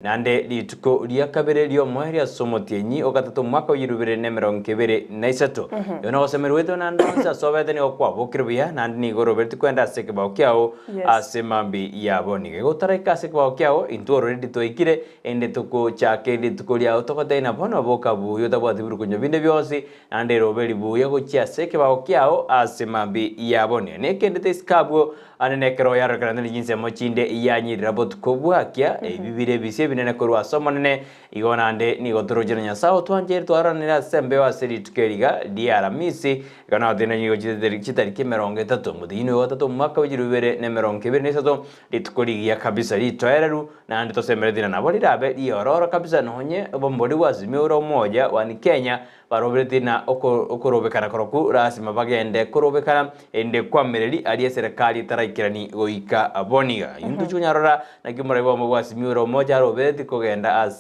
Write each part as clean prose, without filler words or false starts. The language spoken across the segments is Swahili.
nande lituko lia kabere lio mweri asomotienyi okatatu mwaka wirubere nemerongkebere naisato yona osemerweto nandonsa sobeteni okwa bokirbuya nandi ni gorobert kwenda sekeba okyao asemambi yabonige gotareka sekeba okyao into already toikire ende tuko chake lituko lia otokotaina bono bokabu yotabwati burukunyo binde byosi nande roberi buya gochia sekeba okyao asemambi yabonige nekende skabwo anenekero yarokarana jinse mochinde yanyirira botukobwakia ebibire bise binene korwa somonene igonande ni gotorojera nyasao twanjeri twaranira sembe wa seri tukeriga di Alhamisi kana odena nyigo chitariki 30 mudini wotatu mwaka w'irubere ne 2023 litukorigia kabisa litwereru nande tosemeredina nabo lirabe liororo kabisa nonye bombori wazimio uro moja wani Kenya baroberetina okorobekana koroku rasima bagende korobekana ende kwamereri aliye serikali taraikirani goika aboniga yundu chunyarora na kimurebo mo wasimiro moja robereti kogenda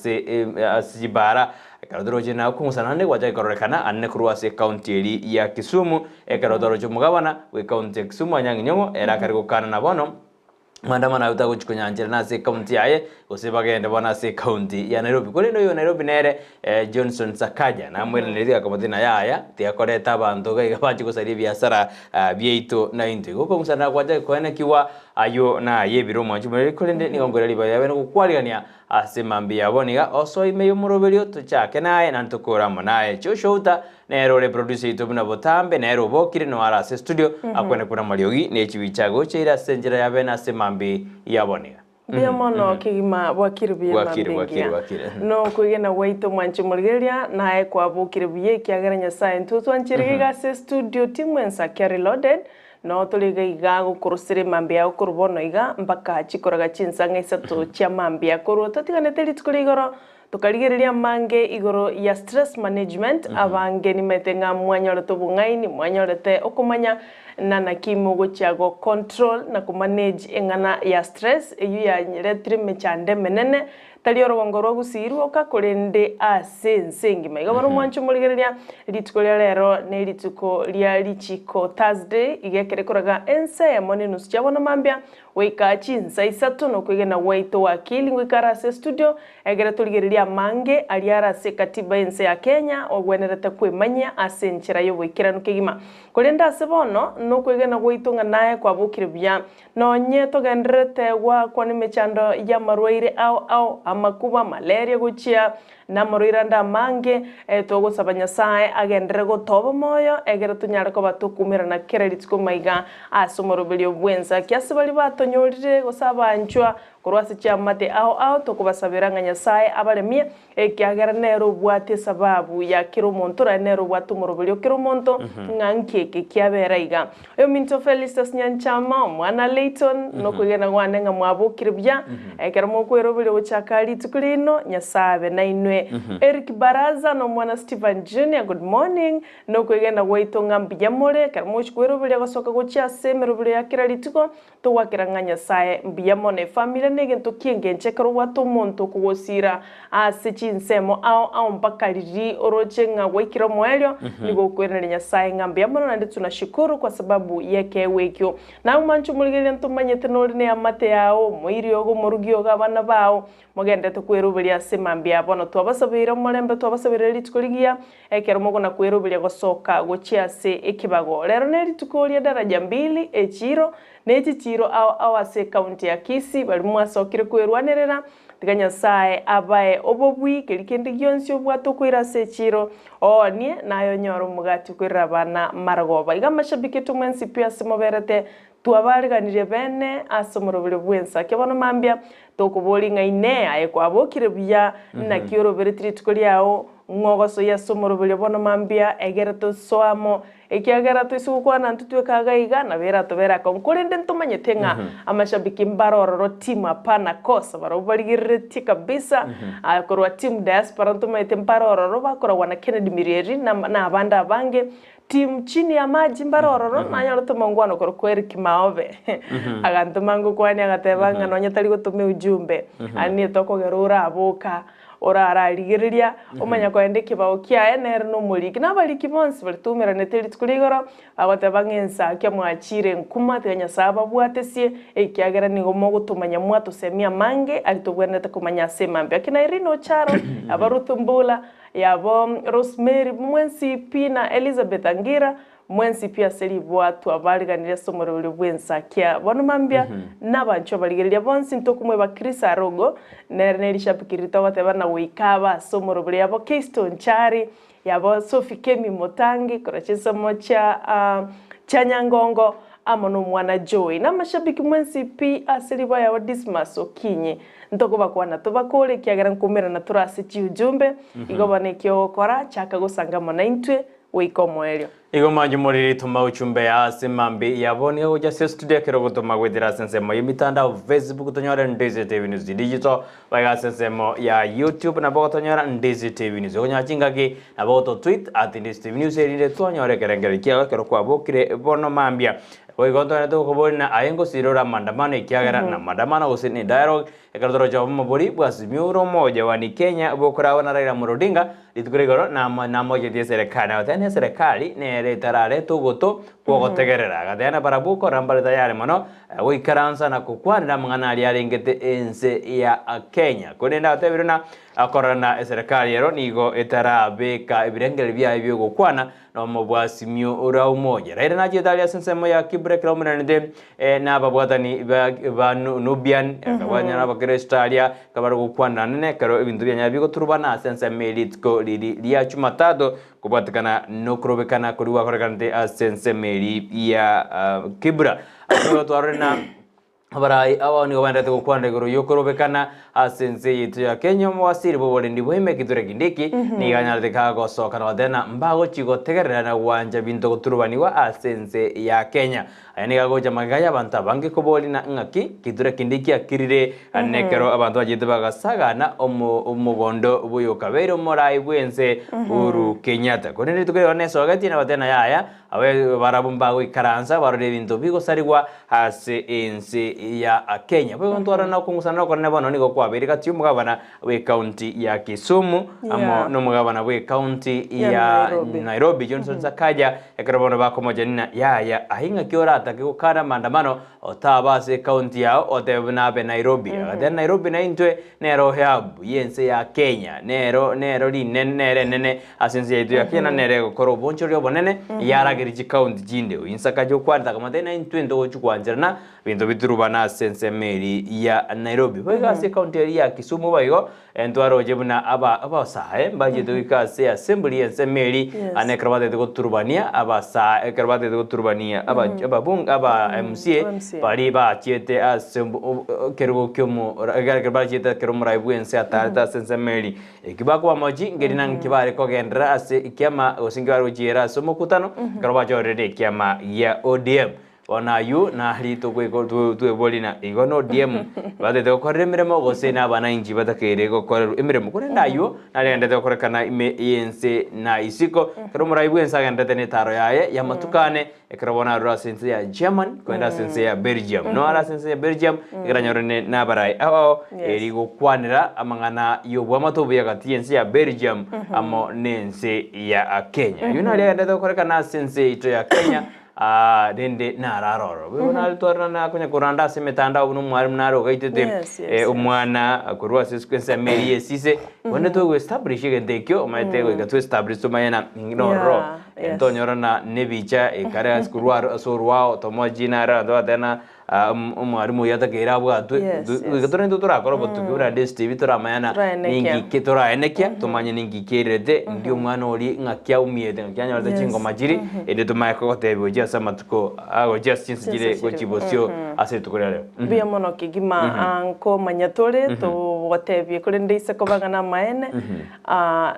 asibara karodoroje na kumusana gwaje kororekana anne kurwase county eri ya Kisumu karodoroje mugabana we county ya Kisumu anyanginyo era karigokana na bono mandamana utaguchikunyangera na se county yaye osebagenda bona se county ya Nairobi kuri no Nairobi nere Johnson Sakaja na mwelelezi akamuthina yaya tiakoreta abantu gabachi gusari biasara bieito na into goko musana kwaje kwene kiwa ayo na yebiro mwanju muri kurinde ni ngongora liba yawe no kwariania asemambi yaboniga oso imeyo muroberio tuchake naye nantukoramo naye choshouta nero le producer itubuna botambe nero bokire no ara se studio akwene kuna maliogi nechibichago cheira senjera yabe na semambi yaboniga Biamono kigima wakirbiye wakire no kugena waito mwanchu murgeria nae kwa bukirbiye kiagaranya science twanchiriga se studio timu Ensakia reloaded no tuliga igago kurusire mambia kurubono iga mpaka chikoraga chinsanga isatu cha mambia kuru totiganete litukuligoro tukarigereria mange igoro ya stress management abange ni metenga mwanyorete bungaini mwanyorete okumanya na kimugo chago control na kumanage engana ya stress eyu ya retri mechande menene talioro wongoro gusiru okakurende asensengi maiga baro mwancho muligereria litukolia lero ne lituko lia lichiko Thursday igekerekoraga ense moni nusyabona mambia weikachi nsaisatu no kwigena waito wakili ngwikara se studio egere tuligereria mange aliara se katiba ense ya Kenya ogwenerete kwemanya asenchira yo wikiranu kigima kurenda sebono no kwigena waito nganaye kwa bukiribya no nyeto gendrete wa kwa ni mechando ya marwaire au amakuba malaria guchia na moriranda mange togo sabanya sae agendere go tobo moyo egere tunyara ko batukumira na credit ko maiga asomorobelio bwenza kiasibali batonyorire go sabanchwa kurwasi cha mate au tokubasabiranga nyasaye abalemie ekiagera nero bwate sababu ya kiromonto nero bwatu morobelio kiromonto nganke kiaberaiga yo minto Felicitas nyanchama mwana Leighton no kugena gwanenga mwabukiribya egera mo kwerobelio chakali tukulino nyasabe na inwe Eric Baraza no mwana Stephen Jr. good morning no kugena waito ngambya more karmo kwerobelio gosoka gocha semerobelio yakira lituko to wakiranga nyasaye mbiyamone family nege ntokienge nchekero watu monto kugosira asichinsemo au mpakaliri orochenga waikiro mwelyo nigo kwerere nyasaye ngambya mono nandi tunashukuru kwa sababu yake wekyo na umanchu muligere ntumanyete norine amate yao moiri ogo morugio gabana bao mogende to kwerubelia semambya bono twabasabira molembe twabasabira litukoligia ekero mogo na kwerubelia gosoka gochiase ekibago lero neri tukolia daraja 2 echiro neti chiro au ase county ya Kisii bali mwasokire kwerwanerera tiganya sae abaye obobwi kelikende gyonsyo bwato kwira se chiro onie nayo nyoro mugati kwira bana maragoba iga mashabiki tumwensi pia simoberete tuabariganire bene asomorobere bwensa kebono mambia tokubolinga ine aye kwabokire bya na kioroberetri tukoliao ngogoso ya somorobere bono mambia egereto soamo ekiagera tuisukwa na ntutwekaga iga na bera tobera konkurende ntumanyetenga amashabiki mbarororo timu apana kosa barobarigireti kabisa akorwa timu diaspora ntumayete mbarororo bakora wana Kennedy Mirieri na abanda bange timu chini ya maji mbarororo nanyalo tumangwano korkweri kimaove agantumangu kwani agatebanga nonyatali gutume ujumbe ani tokogerura abuka ora ararigiriria omanya kwende kibao kia nere no muliki na baliki bonsi balitumira neteri tukuligoro abataba Ensakia mwachire nkuma teganya saba bwatesie ekiagera ni gomo gutumanya mwato semia mange alitobwenete kumanya semambe akina Irino Charo abarutumbula yabo Rosemary mwensi pina Elizabeth Angira mwensi pia seri bwatu abaliganira somoro bwe Ensakia bono mambia nabancho baligereria bonsi ntokumwe ba Chris Arogo nerenerisha pikirita bateba na wikaba somoro bwe yabo Keystone Chari yabo Sophie Kemi Motangi korachisa mocha Chanyangongo amono mwana Joy na mashabiki mwensi pia seri bwa yabo Dismas Okinye ntoko bakwana tobakole kiagera nkumira na turasi ujumbe igobane kyo kora chaka gusangamo na intwe wikomo elio igo majumuri tuma uchumbe ya simambi yaboni uja se studio kero tuma gwedira sensemo yimitanda Facebook tonyora Ndizi TV News digital baga sensemo ya YouTube na bogo tonyora Ndizi TV News onya chingagi na bogo tweet @Ndizi TV News erinde tonyora kerengere kiaga kero kwa bokire bono mambia oigonto na to kobori na ayengo sirora mandamano ikiagera na mandamano usini dialogue ekardoro jobo mabori bwasi miuro moja wani Kenya bokora wana Raila Odinga litukuregoro na moja die serikali na tena serikali ne tarare tugoto kugotegerera gatena barabuko rambale tayari mono wikaransa na kukwanira mangana ali alingete ense ya Kenya kunenda tebiruna akorana serikali ero nigo etarabeka ibirengere bya ibyo gukwana no mubwasi miuro umoja Raila na jitalia sensemo ya kibrek romunende na babwatani ba Nubian kabanya na bakristalia kabaro gukwana nene karo ibintu bya nyabigo turubana sensemo elitko liya chumatado kubatikana no kurobekana kuriwa korekante asensemeri ya kibra ayo twarena barai awani wabandate kukwanda guru yokorobekana asense yitu ya Kenya mwasiri bobole ndibuhime kiture kindiki ni ganyarde kago sokana wadena mbago chigo tegerera na wanja binto kuturubani wa asense ya Kenya ayani gago jamagaya banta bangi koboli na ngaki kiture kindiki akirire anekero abantu bajitu bagasaga na umugondo buyo kabero morai bwense uru Kenyatta konene tukere oneso agati na wadena yaya awe barabumbago ikaransa barode binto bigo sarigwa asense ya Kenya bwe ntwara na kungusana ko nebono niko kwa berika timu gavana we county ya Kisumu amo no mugavana we county ya Nairobi Johnson Sakaja ekarabona bakomoja nina ya ahinga kiora atakukana maandamano otabase county yao otebna be Nairobi then Nairobi na intwe nero hub yense ya Kenya nero li nene asense yetu ya Kenya nere koro boncho ryo bonene yaragiriji county jinde insakaje kwanda kamate na intwe ndo chukwanjana bintu biturubana sensemeri ya Nairobi bega se county ya Kisumu bayo entwaro jebuna aba sahe baje duika se assembly ensemeri anekrabate de turubania aba sa ekrabate de turubania aba bung aba MCA bari ba chete kerugo kyomo ekrabate chete kerumo raibu ense atata sensemeri ekibako amoji ngeri nang kibare ko gendra ase ikiama osingaro jira somokutano krabajo rede kiama ya ODM ona yu na hito kweko tu bolina igono DM bade de koremere mo gosena bana inji batakere ko kore emere mo kore ndayo na lende de kore kana ime yense na isiko kero muraibu ensa ganda tene taro yaye ya matukane ekrabona ro sense ya German kwenda sense ya Belgium no ara sense ya Belgium iranyorene na barai awo erigo kwanira amangana yo bwa matobu ya katiense ya Belgium amo nense ya Kenya yuna lende de kore kana sense ito ya Kenya dende nararoro bwana altorna na kunya kuranda semetanda uno mwarimu naro gaitete umwana kurwa sequence merie sise wone to establish gendekyo maite go to establish to mayana noro entonyo na nebicha ekara kurwa sorwa tomojina ra do tena umwarimu yatakera bwa gatore ndotora koro botukura destv tora mayana ningi kitora enekia tomanye ningi kerete ndio mwana oli ngakia umiete ngakia nyarde chingo majiri ende tomaye ko tebe just matuko ago just chinsire ko chibosio ase tukorere bia mono kigima anko manyatore to wotebye kore ndeise ko bagana maene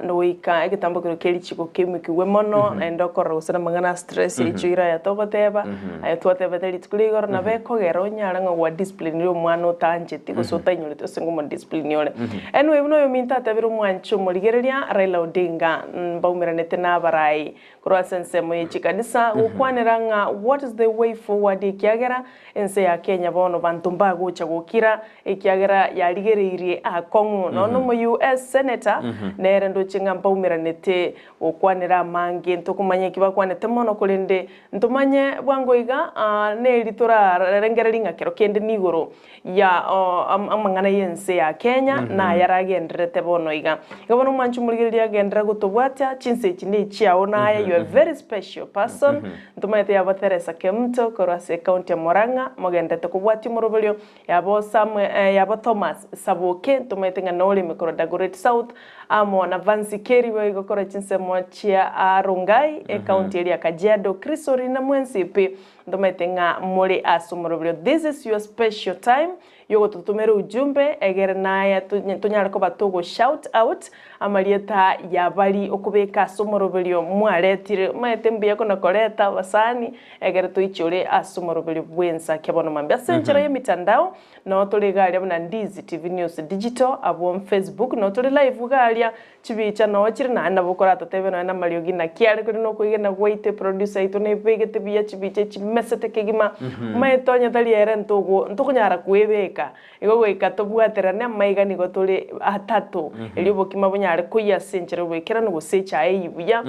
no wika egitambo kero keri chiko kemikiwe mono endo korro usana mangana stress ichira ya toboteba ayo twoteba teri tukuligor na beko gero nyaranga wa discipline yo mwana utanjeti gusota inyure to singo mo discipline yole anyway buno yo minta tabiru mwancho moligereria Raila Odinga mbaumiranete na barai kuro sense mo yichikanisa ukwaniranga what is the way forward ikiagera ense ya Kenya bono bantumba gucha gukira ikiagera yarigereirie age akongu no mu US senator nere ndo chinga mpaumiranete okwanira mangi ntukumanye kibakwanete mono kulinde ntumanye bwangoiga ne litura rengereringa kero kende nigoro ya amangana yense ya Kenya na yaragendrete bono iga gabono manchu mulgiria gendra gutobwata chinse chini chiao na you are very special person ntumayete ya Teresa Kemto korase county ya Murang'a mogendete kubwati murubulio yabo Sam yabo Thomas Saboke ntumayete nganole mikoro Dagoretti South amo na Vansi Keri we gokora chinse mochia Arungai county ya Kajiado Krisori na Mwensipi ntumayete nga muri asumurubulio. This is your special time yogo tutumere ujumbe egere naye tunyara ko batogo shout out amalieta yabali okubeka asumurubulio mwaletire maetembia ko nakoleta basani egere tuichore asumurubulio bwensa kebono mambia senchera ya mitandao no tuligalia na Ndizi TV News Digital abo Facebook no tuli live galia chibicha no chiri na nabukora tatebe no na maliogi na kiale ko no kuigena waite producer ito ne pegete bia chibicha chimesete kegima maetonya tali ere ntukunyara kuebeka igo ikatobwatera na maiga nigo tuli atatu elibo kimabunyare kuya senchera wekera no gusecha eyibuya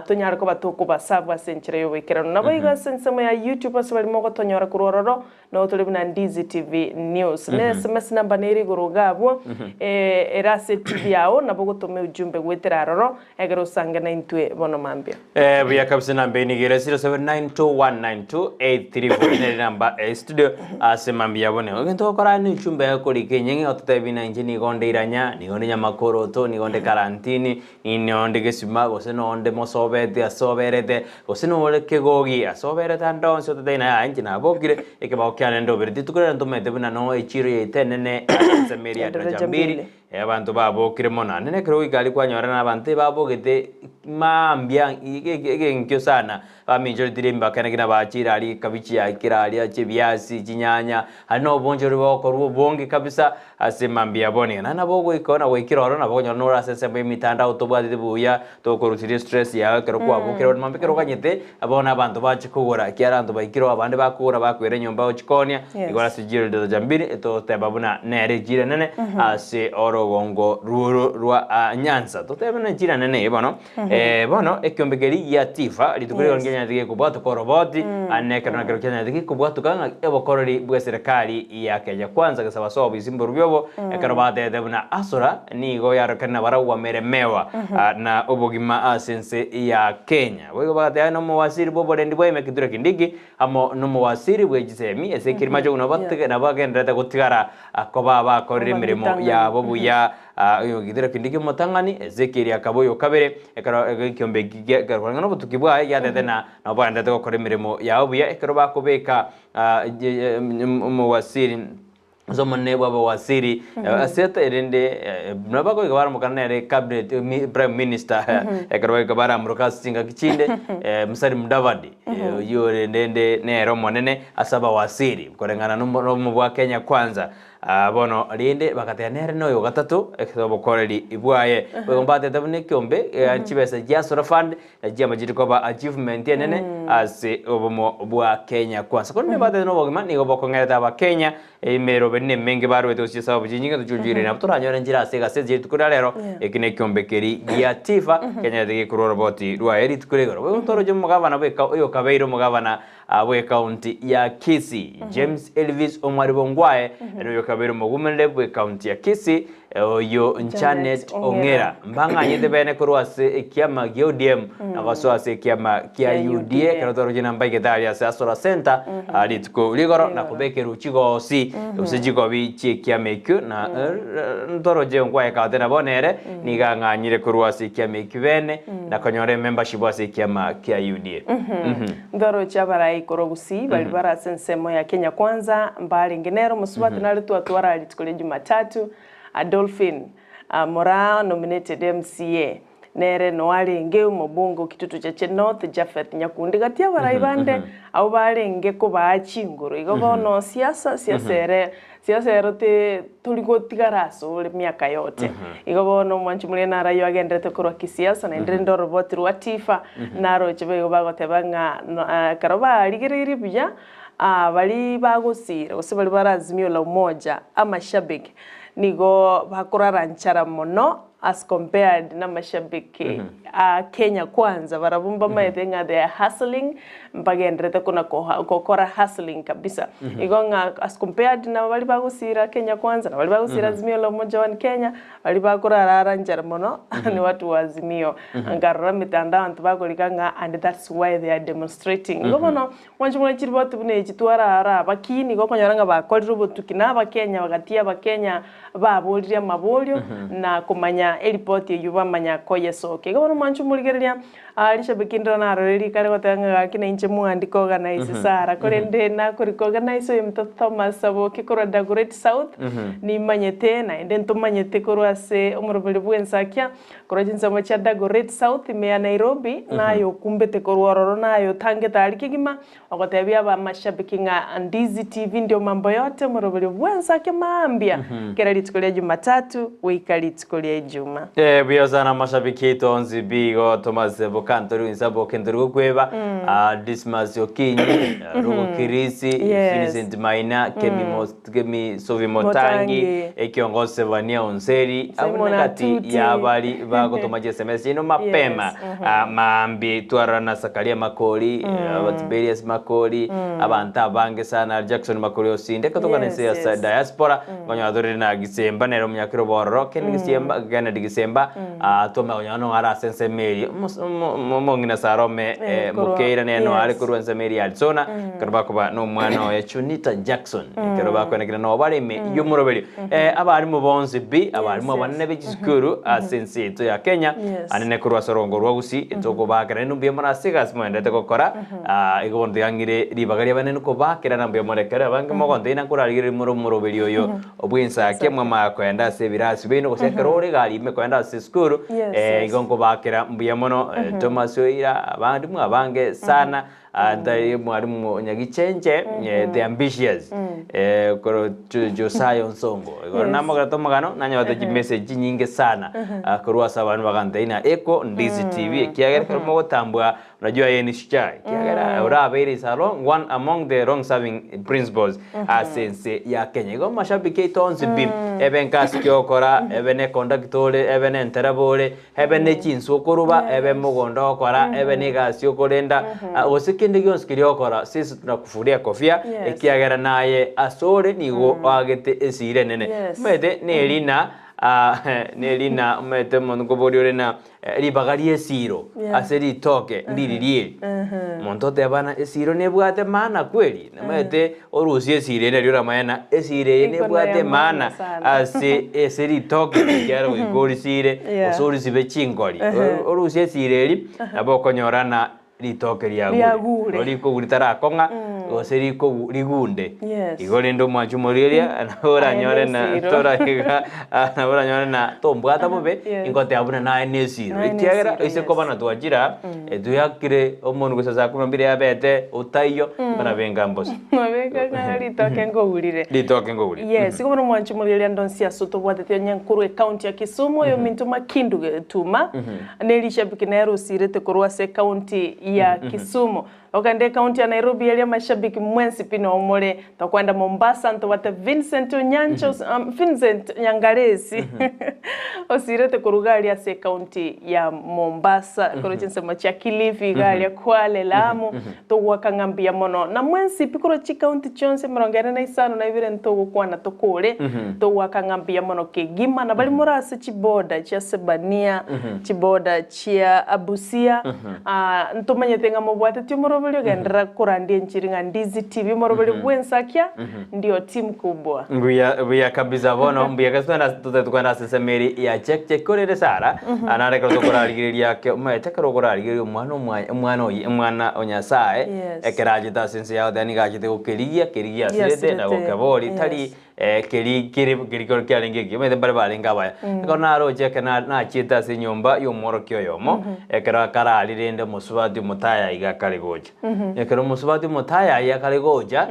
tonyara ko batoko basabwa senchera yo wekera no nabaiga sensema ya YouTube asbali moko tonyara kurororo no tuli na Ndizi TV News ne SMS namba neri gorogabo erase TV yao nabogo tome ujumbe gwetera roro egero sanga na intwe bono mambia buya kabisa namba ni gira 0792192834 ne namba studio asemambia bone ogento kora ni chumbe yako likenye ototebi na injini gonde iranya ni gonde nyamakoro to ni gonde karantini ni onde gesima gose no onde mosobete asoberete gose no ole kegogi asoberete andon so tete na injini abogire ekeba ndo berti tukura ntomete buna no echiro yetenene semeria drajambiri abantu babo kiremona nene kero igali kwa nyora na bante babo gete mambia ngekyo sana baminjoro dirimba kana kina bachira ali kabichi ya kirali achibiasi chinyanya hano bonjoro bako ruo bonge kabisa asemambia bone na bogo ikona wekiro na bogo nyora sese mitanda otobade buya to korutire stress ya kero kwa bokero mambe kero kanyete abona abantu bachikugora kiaranto baikiro abande bakura bakwere nyomba ochikonia igora sijiro de jambiri to tebabuna nere jire nene ase orogongo rua nyanza to tebana jira nene bono bono ekyombegeri ya tifa litukuri ngenya dige kubwato ko roboti aneka na kero kenya dige kubwato kanga ebokorori bwa serikali ya Kenya kwanza gasaba so bizimbo rubyobo ekarobate debuna asura ni go yaro kana barawa meremewa na obogima asense ya Kenya wego bagate no mowasiri bobo ndi boy mekidure kindigi amo no mowasiri bwegisemi esekiri majo no batte na bagendrete gutigara akoba bakorire mirimo ya bobuya yo gidire kindigi motangani ezekiri akaboyo kabere ekaro kyombe garwana no butukibwa ya tetena no bandete gukorira mirimo ya bobuya ekaro bakobeka mowasiri zomone baba wasiri aseta erende nabako igabara mukanere cabinet prime minister ekaro igabara murokasi singa kichinde musari mudavadi yore ndende nero monene asaba wasiri korengana no bwa Kenya kwanza bono rinde bakatenere no gatatu ekobokore ibwaye bombate tabune kyombe chibesa jasora fund jamajiri koba achievement yenene ase obomo bwa Kenya kwanza konne bate no bogima ni gobokongera ba Kenya emero benne menge barwe to sababu jinga tujurire na turanyora njira asega seze tukura lero ekine kyombe keri ya tifa Kenya de kurora boti rwa eri tukuregoro we ntoro jo mugabana beka oyo kabeiro mugabana we county ya Kisii James Elvis Omwaribongwae no kabero mugumende we county ya Kisii oyo Nchanet Ongera mbanga nyete bene kurwase ekiama GODM abasoase ekiama kia UDA kanotoro jina mbage dali ya Asora Center alitko ligoro na kubekeru chigo si usijiko bichi ekiama ekyo na ntoro je ngwae kaatena bonere niganga nyire kurwase ekiama ekibene na konyore membership wase ekiama kia UDA ndoro chabara ikoro Gusii bali bara sensemo ya Kenya kwanza mbali ngenero musubati nali tuwara alitko Jumatatu Adolphine Mora nominated MCA nere noali ngeu mobungo kitutu cha North Jafet Nyakundi gatia baraibande au balenge ko baachinguru igobono siasa rote tuligo tigaraso le miaka yote igobono mwanchumule na rayo agendete ko kisiasa na ndendo robot ruatifa naro chebe bagote banga karoba ligiriri bya bali bagosira ose bali barazimio la umoja ama shabiki nigo bakuraranchara mono as compared na mashabiki Kenya kwanza barabumba maitenga they are hustling mbagendrete kuna kokora hustling kabisa igonga as compared na bali bagusira Kenya kwanza na bali bagusira Azimio la Umoja wa Kenya bali bakurararanchara mono ni watu wa Azimio ngarora mitandao antubagolikanga and that's why they are demonstrating ngono wanjumwe chiribotu bune chitwara ara bakini gokonyoranga bakoliro botukina abakenya bagatia abakenya babolire mabolyo na kumanya report yuba manya koyesoke ngono manchu muligereria alishabikindra na reri kare gotanga kina inche muandiko organize sara korende na kuri organize yo mto Thomas abo kikora da Great South ni manyete na ende ntomanyete korwase umurubili bwensakia korajinsa macha da Great South me Nairobi nayo kumbete korororo nayo tange tali kigima akotebia ba mashabiki nga Ndizi TV ndio mambo yote umurubili bwensakia maambia kera litikolia Jumatatu wikali tikolia Juma biyo sana mashabiki tonzi bigo Thomas Bokantori insabo kenduru kweba Dismas Yokinyi Rugo Kirisi Vincent Maina Kemi Sovi Motangi ekiongoze Vania Onseri abonekati yabali bagotomaje SMS ino mapema maambi twarana Sakalia Makoli abatiberias Makoli abanta bange sana Jackson Makoli osinde katokanese ya diaspora ngonyadore na Gisemba nero myakiro bororo ken Gisemba gana Gisemba toma onyano ara sense meri mongina sarome mukeira neno ari kuruenza meri alzona karbakoba no mwana wa Chunita Jackson karabako na no barime yumurobeli abari mu bonzi bi abari mu banne b'igikuru sense to ya Kenya anene kurwa sorongo rwa Gusii etoko bakara numbiye mara sigas mwende te kokora igondo yangire ribagari banene ko bakira nambiye morekera bange mogonde ina kurarigire murobeli oyo obwensakia mama kwenda se birasi bino gosekerore gali me kwenda se skuru igongo bakira mbiye mono Thomas Oira abandi mu abange sana ndari mwarimu nyagichenje the ambitious koro Josiah Nsongo igoro namagara tomagano nanyabata message nyinge sana kurwa sabantu bagandaina eko Ndizi TV kiagera karimo gotambwa unajua yeye ni shichai kiagera urabere salon one among the wrong serving principles sense ya Kenya go mashabiki tonzi bim eben kaskyo kora eben conductore eben enterabole eben chinso kuruba eben mugondo kora eben gasyo korenda osikinde gyonskiryo kora sisi tunakufuria kofia ekiagera naye asore nigo agete esire nene mede nelina nelina mete mongo borio na ribagari esiro aseri toke ndiririye montote abana esiro nebwate mana kweli mete orusi esire ne ryo mayana esire nebwate mana ase eseri toke yaro igorisire osori sibe chingori orusi esire ri abokonyorana litoke lyagure oliko gulitara konga oseri ko ligunde igole ndo mwachumuliria anahora nyore na tora higa anahora nyore na tombwata bobe ingote abuna na enesiro ikiagera ise ko bana twajira eduyakire omuntu gusaza kumambire yabete utayo bana benga mbosi mabenga litoke ngogulire yes ko bana mwachumuliria ndonsia soto bwate nyankuru county ya Kisumu yo mintuma kindu tuma nelisha bikinero sirete korwa se county ya Kisumu okande county ya Nairobi ya mashabiki mwensi pino omole takwenda Mombasa ntobate Vincent Nyangaresi osirete kurugali ya se county ya Mombasa korochense macha Kilifi gali ya Kwale Lamu to wakangambia mono na mwensi pikoro chi county chonse marongera na isano na ibire ntogo kwana tokole to wakangambia mono kegima na bali morase chiboda cha Sebania chiboda chia Abusia ntomanye tenga mobwate timoro gendera kurandie nchiringa Ndizi TV morobeli bwensakia ndio timu kubwa mbuya kabisa bono mbuya kasana tutetukana sesemeri ya check korere sara anare kuzokora ligiri yake umete karokora ligiri umwana onyasae ekeraje tasense ya dani gaje te kerigia sirete na gokabori tali kiri kyalenge umete bale ngabaya kona roje kana na chita se nyumba yo morokyo yomo ekera karali rende musubati mutaya igakari goje ekero musubati mutaya yakari goja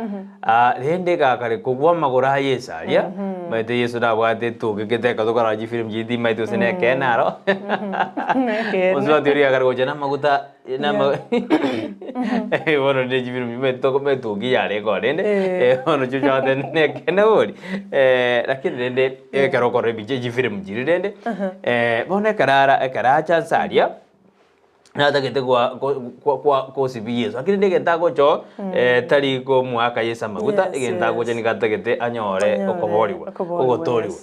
rende gakari kugwa magora yesa ya mete yesu da bwate tukete kadokara ji film jidi maito sene kenaro musubati ri yakari goja na maguta nama wono de jibiru meto giyare ko rende wono chucha ne kenori lakini rende karo ko rebije jifire mjiri rende bona karara chansaria nada que te kwa sibiye so akiri ndege ndago cho tari ko mwaka yesa maguta ige ndago je nikata kete anyore okoboriwa ogotoriwa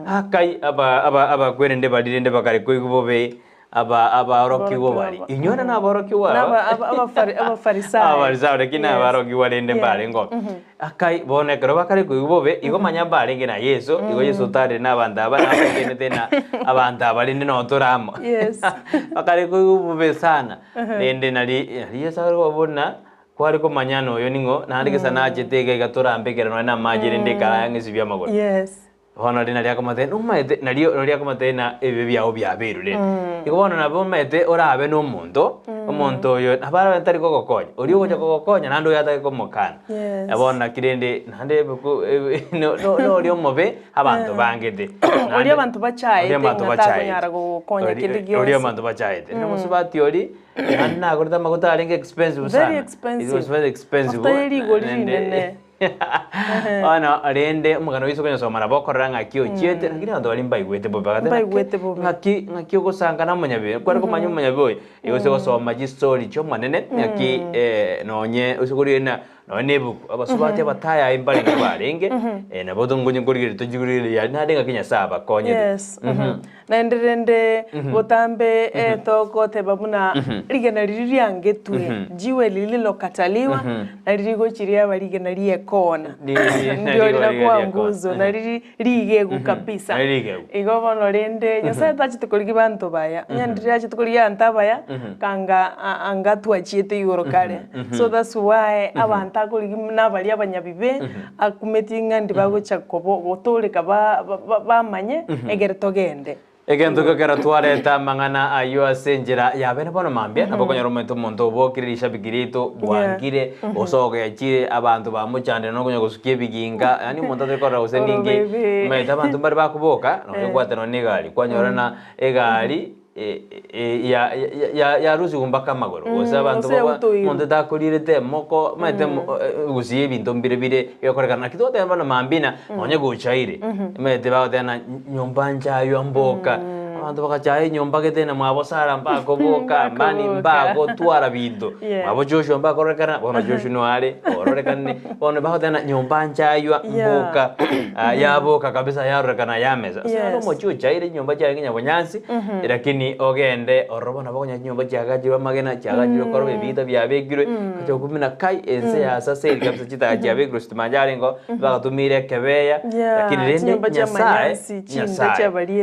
akai aba kwerende badinde bakari ko igubobe aba roki go bari inyona na baroki wa aba farisai lakini baroki walende bari ngo akai bone kero bakari ko igubobe igo manya bari ngina yeso igo yeso tare na banda bana bakene tena abanda bari no toramo bakari ko igubobe sana nende nali yesa ko bona kwari ko manyano yo ningo na ndike sana jetege gatora ambekera na majire ndekara ngisibya magoro hono dina lia kama tena umaete nalia kama tena ebe byao byaberu le ikubona nabo mete orabe no omuntu yo abara bentari kokokonya ori ugoja kokonya nando yata ko mokana abona kirende nande no ori omobe abantu bangete ori abantu bachaye ngata kokonya kindi gyose ori abantu bachaye no musubati ori anna gorda maguta alinge expensive sana very expensive. It was very expensive ana arende mugano wiso kwenye somara bokoranga kyo chiete ngiri ando alimba igwete bobagate ngaki ogosanga na munyabe kwari ko manyu munyabe igose gosoma story cyo manene ngaki nonye usuguri na none buku abasubati abataya imbali ngbarenge na bodongo nyingurire tujigurire ya nadenga kinya saba konye na enderende botambe toko tebabuna rigena ririange tue jiwe lililo kataliwa na ririgo chiria barigena riekona ndio linakuwa nguzo na rigegu kabisa igo bono rende nyasa tachitukoligi bantu baya nyandira chitukoligi antabaya kanga angatwa chiete igoro kare so that's why abanta koligi nabali abanyabibe akumetinga ndibagocha kobo botoleka bamanye egere togende egento kakera twareta mangana ayo asenjera yabene bono mambia nabokonya romento monto bokirisha bigirito bwangire osoge yachire abantu bamuchande no konya gusukie biginga yani monto tekora useningi meta abantu bari bakuboka no kwate no negali kwanyorana egali ya rusi gumbaka magoro osa abantu monte takolirete moko mete Gusii bintu mbire yokorekana kitote bana mambina onye guchaire mete baotena nyumba nchayo amboka abantu bakachaye nyumba ketena mwabosara mpako boka mani mpako twara bintu mwabo Joshua mpako rekana bona Joshua no ale orekane bona baotena nyumba nchayo mboka yaboka kabisa yarekana yameza sasa mocho chaire nyumba chaye nyabonyansi lakini ogende orobona bakonya nyumba cyagaje bamagena cyagaje korobe bita byabegirwe kacho kumina kai ense ya sasa iri kabisa chita cyabegirwe sitamajare ngo bagatumire kebeya lakini rende nyasaye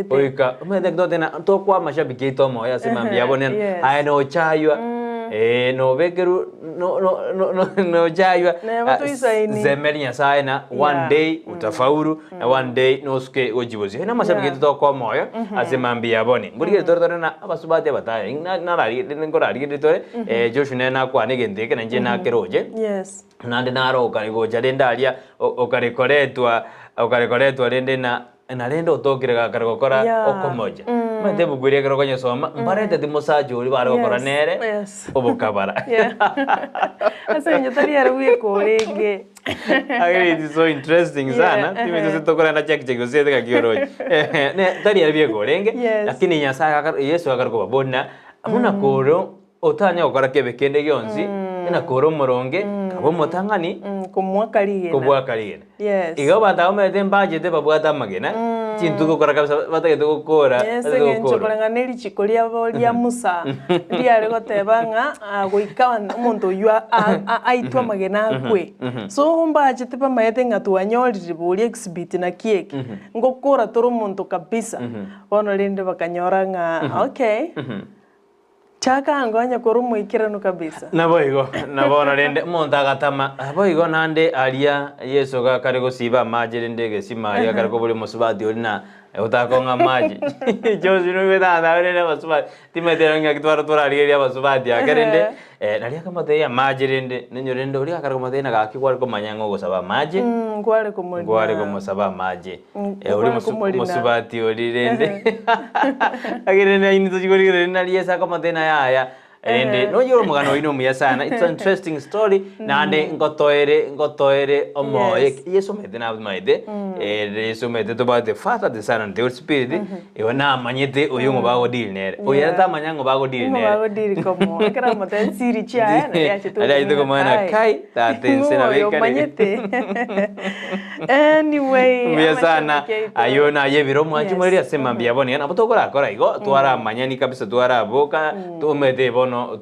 oika umende kudotena to kwa mashabiki to moya sema byabonena aya no chaywa no begeru no chaywa zemeli nyasaye na one day utafaulu na one day no ske ojibozi na mashabiki to kwa moya asema byabone ngurige tortorena abasubate bataya narari ngorari gitore Joshua na kwa negende kana nje na keroje nande naro ukarigo jadendalia ukarekoretwa rende na rende utokire karigokora okomoja mate bugwire karokonya soma mbarete timosajo uri barokora nere obukabara asa nyotari yaruye korenge agri it is so interesting sana timeto sitokora na check usete kakioroje ne tari yaruye korenge lakini nyasaka Yesu akarko babona amuna koro otanya okora kebekende gyonzi ina koro moronge kabo motangani kumwakarigena igo bata omete mbajete babwata magena chintu gukora kabisa batagete gukora chokoranga neri chikoria bolia Musa ndiare gotebanga goika umuntu yua aitwa magena kwe so mbajete pamayete ngatuanyorire bolia exhibit na kieki ngokora toro umuntu kabisa bono rende bakanyoranga okay chaka ngonya korumo ikirano kabisa naboigo nabona rende monta gatama boigo nande alia Yesu ga kare go siba majere ndege simaya kare ko buri musubati orina utakonga maji Joshua no beta na rende musubati timetero ngya kitwara toriria musubati akarende nalia kama teya majere rende nenyorende uri kare ko matena ga kikwari ko manyango go saba maji ngware ko musaba maji uri musubati ori rende agirene ini to chigori rende nalia saka matena ya ende no yoro mugano ino muya sana it's an interesting story nande ngotoire omo yeso mete na maide yeso mete to ba the father the son and the holy spirit na manyete oyo ngo bago deal nere oya ta manyango bago deal nere bago deal komo ekara moten siri chia na ya chitu ala ito mana kai ta tensena yo manyete anyway muya sana ayona yebiro mwanchi muri asema mbia boni na botokora kora igo twara manyani kabisa twara boka to mete bono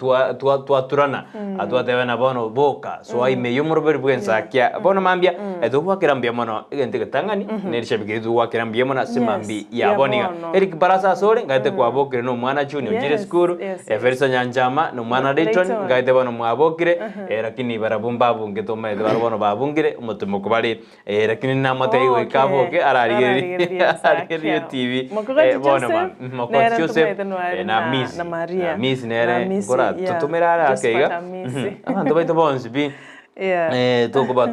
turana atwa tevena bono boka so ai me yumuro beru Ensakia bono mambia edo kwa kirambia mono igente ketangani nerishabike edo kwa kirambia mono semambi ya boniga erik barasa sore ngate kwa bokire no mwana chuni ojire skuru verisa nyanjama no mwana Brighton ngate bono mwabokire lakini barabumba bunge to me baro bono babungire umutumo kubali lakini namate igo ikaboke ararigeri TV bono Joseph na Miss nere gora tutumira akeiga abantu baito bonsi bi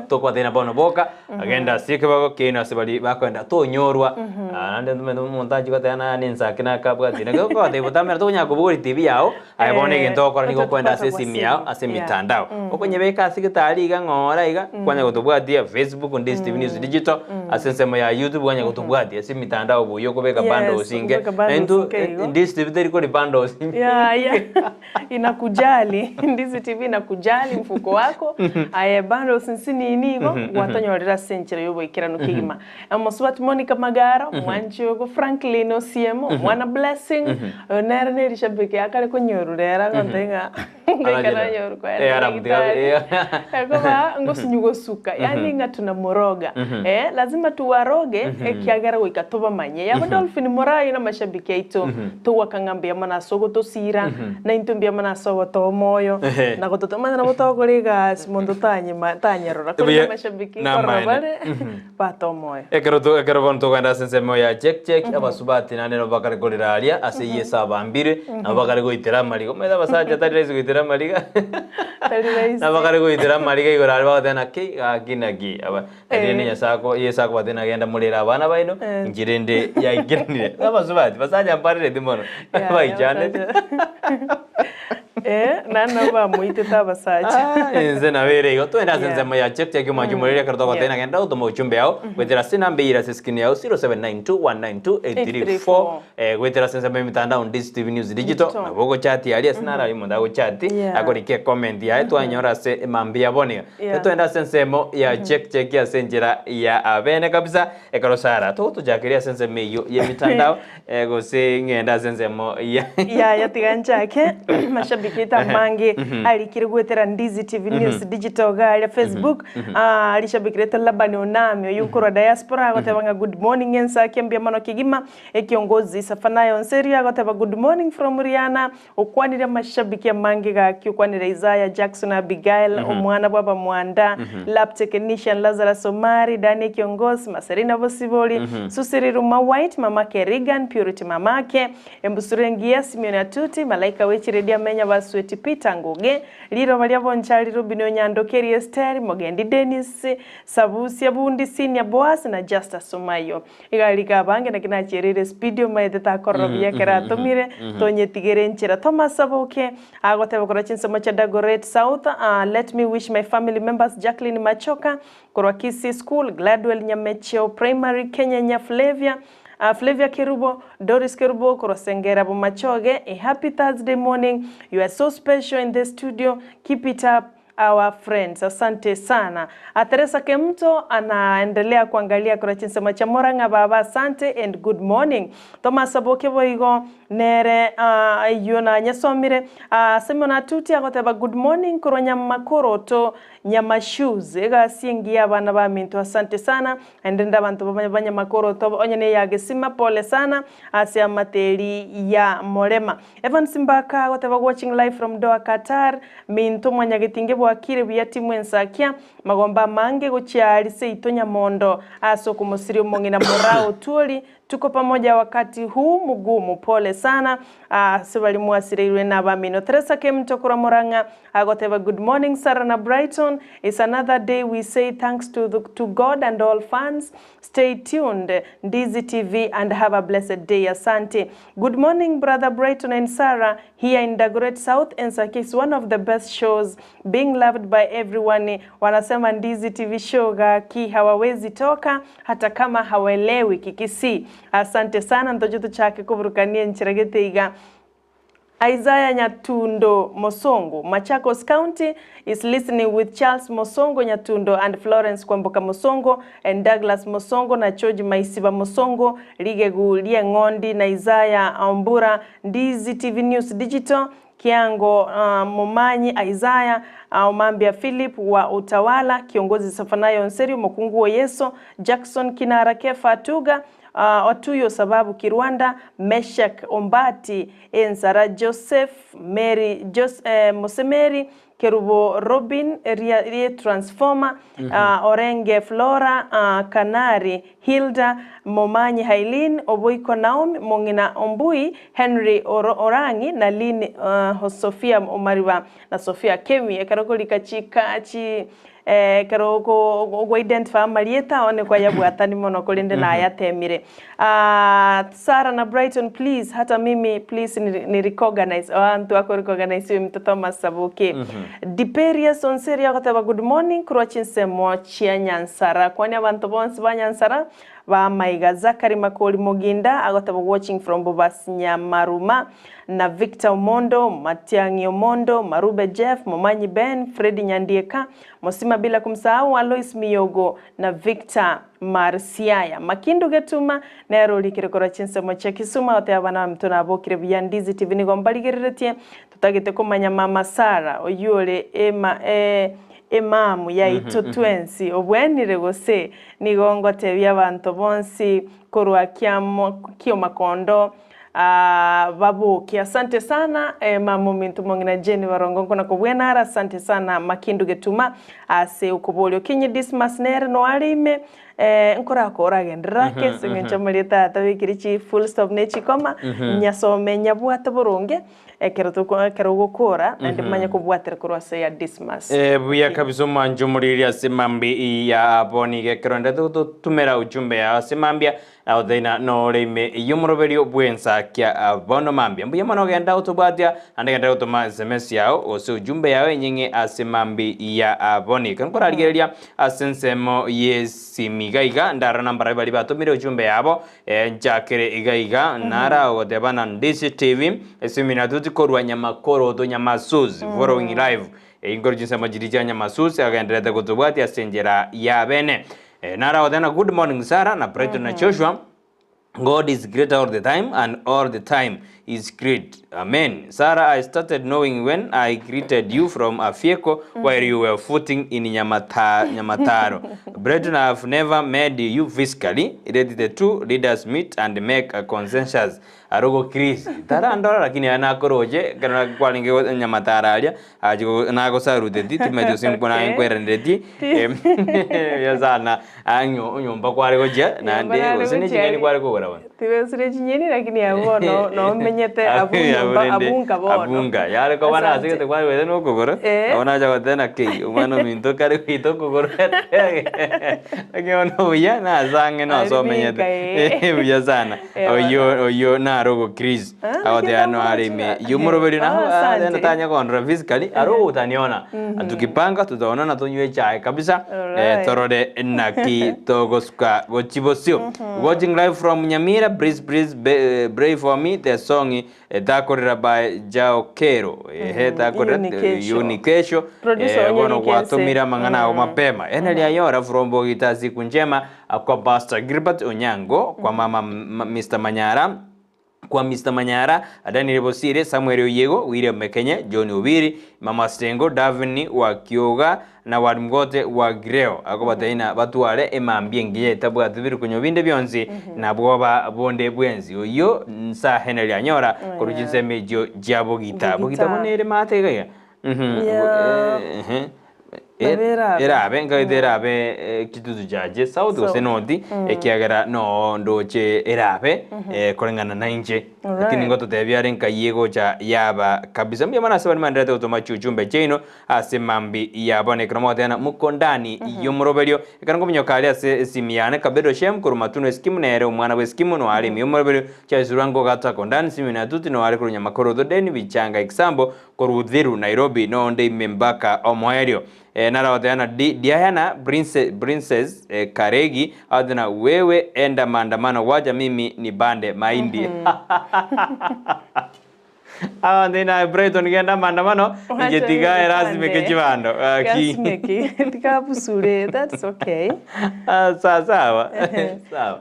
toko tena bono boka agenda sike bago kena sebali bakwenda to nyorwa nande montaji ko tena Ensakia na kabwa tina ko de botamera to nyako buri TV yao ai bone gento ko niko kwenda sesi yao ase mitandao okonye beka sikitali ga ngora iga kwanya gotobwatia Facebook Ndizi TV News Digital asensemo ya YouTube kwanya gotobwatia ase mitandao buyo ko beka bando singe endo Ndizi TV teri ko bando singe inakujali Ndizi TV inakujali mfuko wako aye bando sinsini nigo watanyorera senchero yobo ikirano kigima amosubat Monica Magaro mwancho go Franklin Osiemo mwana Blessing nerne rishabike akale ko nyorurera kontenga ngikana nyoru kwa kwa ngosunyugo suka yani ngatuna moroga lazima tuwaroge kiagara wikatoba manye ya Dolphin Morai na mashabike ito to wakangambia mana sogo to sira na intumbia mana sogo to moyo na gototomana na botogoriga simondo tanyarora ko mashabiki korobare pato moyo ekero bonto kwenda sensemo ya check abasubati nane no bakare koliraria ase yesa bambire na bakare goitera marigo meda basaja tarire goitera mariga na bakare goitera mariga igorari bagotena ki akinagi aba ene nyasako yesako batena genda mulira abana baino njirende ya igiranire abasubati basaja mparire dimono baijane nana ba muite tabasacha enze na vere igo twenda sensemo ya check umajumurire karto tena genda utomo uchumbe yao wetera sina mbira seskini yao 0792192834 wetera sensemo mitandao Ndizi TV News Digital na bogo chat ya alia sinara imo ndago chat akorikia comment ya twanyora se mambia boni twenda sensemo ya check ya senjera ya abene kabisa ekarosara to jakiria sensemo yo ye mitandao gose ngenda sensemo ya tiganchake mashabikita mange alikire gwetera Ndizi TV News Digital ga Facebook alishabikireta labani onamyo yukura diaspora gotebanga good morning Ensakia mbia mano kigima ekiongozi safanayo onseria goteba good morning from Riana okwanira mashabiki ya mange ga kyokwanira Isaiah Jackson Abigail omwana baba mwanda lab technician Lazarus Somari Dani kiongozi Maserina Bosiboli Susiriru White mamake Regan Purity mamake embusurengia Simeon Atuti malaika wechiredia menya basweti Peter Ngoge liro balia bonchali Rubino Nyandokeri Esther Mogendi Dennis Sabusi Abundi Senior Boas na Justice Somayo igalika bange na kinacherere speedio maideta korobia keratomire tonye tigerenchira Thomas Saboke agoteba korachinsa macha Dagoret South let me wish my family members Jacqueline Machoka korwa Kisii School Gladwell Nyamecheo Primary Kenya Nya Flavia Kerubo, Doris Kerubo, Korosengera Bumachoge, a happy Thursday morning. You are so special in the studio. Keep it up, our friends. Asante sana. Teresa Kemto anaendelea kuangalia kwa chinsema cha Moranga baba asante and good morning. Thomas Aboke boigo nere yona nyasomire Simon Atuti agoteba good morning kuronya makoroto nyama shoes ega singia abana ba minto asante sana endenda abantu banya makoroto onyene yagesima pole sana asia materi ya Morema. Evan Simbaka agoteba watching live from Doha Qatar minto mwanya getinge bwakire bya timu Ensakia magomba mange gochiari se itonya mondo aso kumusiri umongi na morao tuoli tuko pamoja wakati huu mgumu. Pole sana. Sibali mwasiriwe na bamino. Teresa Kemtokura Moranga agoteva good morning Sarah na Brighton. It's another day. We say thanks to God and all fans. Stay tuned Ndizi TV and have a blessed day. Asante. Good morning brother Brighton and Sarah here in Dagoret South. Ensakia is one of the best shows being loved by everyone. Wanasema Ndizi TV show ki hawawezi toka hata kama hawelewi kikisi. Asante sana ntojutu chake kuburukania nchiragete iga. Isaiah Nyatundo Mosongo, Machakos County, is listening with Charles Mosongo Nyatundo and Florence Kwamboka Mosongo and Douglas Mosongo na George Maisiba Mosongo, Ligegu Liengondi na Isaiah Ambura, Ndizi TV News Digital, Kiango Momanyi Isaiah, Umambia Philip wa Utawala, Kiongozi Safanayo Nseri, Mokunguo Yeso, Jackson Kinara Kefa Tuga, Otuyo Sababu Kirwanda, Meshak Ombati, Enzara Joseph, Mary Mosemeri, Kerubo Robin, Rie Transformer, Orenge Flora, Kanari, Hilda, Momanyi Hailin, Oboiko Naomi, Mongina Ombui, Henry Orangi, na Lini Sofia Omariba, na Sofia Kemi, Karoko Likachikachi, karoko identify Marieta one kwa yabu atani mono kolinde na ayatemire. Sarah na Brighton please, hata mimi please ni recognize antu ako recognize mtoto Masabuke. Diperia Sonseria kotaba good morning kurwachinse mo chia Nyansara kwani abantu bonse ba Nyansara ba Maiga Zakari Makoli Moginda agotaba watching from Bobas Nyamaruma na Victor Mondo, Matiangi Omondo, Marube Jeff, Momanyi Ben, Freddy Nyandieka, Mosima bila kumsahau Alois Miyogo na Victor Marsiaya. Makindu Getuma na Eroli Kirekora Chinse Mocha Kisuma ote abana mtona abokire bya Ndizi TV ni gombaligeretie tutagete kumanya mama Sara oyole emamu ya itotwensi obwenire gose nigongo tebya abantu bonsi korwa kyo makondo babuki. Asante sana mama mintu mongina Jenny Warongo na kubwenara. Asante sana Makindu Getuma ase ukubolyo kinyi Dismas nere no alime nkora akora gendrake singencha malita tabikirichi full stop nechi koma nyasome nyabwata burunge kero gukora ndi manya kubwatira kurwase ya Dismas buya kabiso manjo muri ya semambi ya boni gekero ndatu tumera ujumbe ya semambia audena no leme yumroberio bwensakia bono mambia mbuya mano genda utobadya andagenda utoma SMS yao ose ujumbe yawe nyinge asemambi ya boni kankora aligeria asensemo yesimigaiga ndara nambara bali batomire ujumbe yabo njakere igaiga nara odebana Ndizi TV esimina tuzikorwa nyamakoro to nyamasuzi following live ingoro jinsa majirija nyamasuzi agaendelea kutubwati asenjera ya bene nara odena good morning Sarah na Brighton na Joshua. God is great all the time and all the time is great. Amen. Sarah, I started knowing when I greeted you from Afieko while you were footing in Nyamataro. Brethren, I have never met you physically. Let the two leaders meet and make a consensus. Arogo Chris. Tara andora lakini anakoroje kana kwalinge Nyamatara alia ajigo nago sarudeti timejo simpona enkwerendeti yazana anyo nyomba kware goje nande usene jingeni kware kogora wana tiwe sire jingeni lakini abo no menyete abunga bono abunga yale ko bana asike kware wede no kogora ona jago tena ke umano minto kare kito kogora lakini ono ya na zange no so menyete yazana oyo na rogo Chris awade ano alime yumurobeli na tena tanya kontra physically aro utaniona tukipanga tutaonana tunywe chai kabisa torode naki togoska gochibosio watching live from Nyamira brave for me the song takorera by Jao Kero takorera unikesho gono kwatumira mangana o mapema eneli ayora from Bogita siku njema kwa Pastor Gilbert Onyango kwa mama Mr. Manyara kwa Mr. Manyara, Adani Rebosire, Samuel Oyego, William Mekenya, John Obiri, Mama Stengo, Davini wa Kioga na Wadmgote wa Greo. Ako bataina batuare emambie ngiye tabu atubiri kunyobinde byonzi na bwoba bonde bwenzi. Oyo nsa Henry Anyora kurujinse mejo jabo gita. Bogita bonere mate gaya. erabe ngaiterabe kitutu jaje south ose north ekiagera no ndoche erabe kolengana na inje lakini ngoto tebyare nkayego cha yaba kabisa mbia mana sabani mandate utoma chuchumbe chino ase mambi yabone kromo tena mukondani yomoroberio ekango minyokali ase simiane kabedo shem kurumatuno skimu nere umwana we skimu no ali yomoroberio cha zurango gata kondani simina tuti no ali kurunya makoro deni bichanga example korudhiru Nairobi no nde membaka omoerio nara wadana Diana Princess Karegi adana wewe enda maandamano waja mimi ni bande mahindi ndina Brighton genda maandamano ngetiga erasime kechibando Gasmeki tikabusure that's okay sawa sawa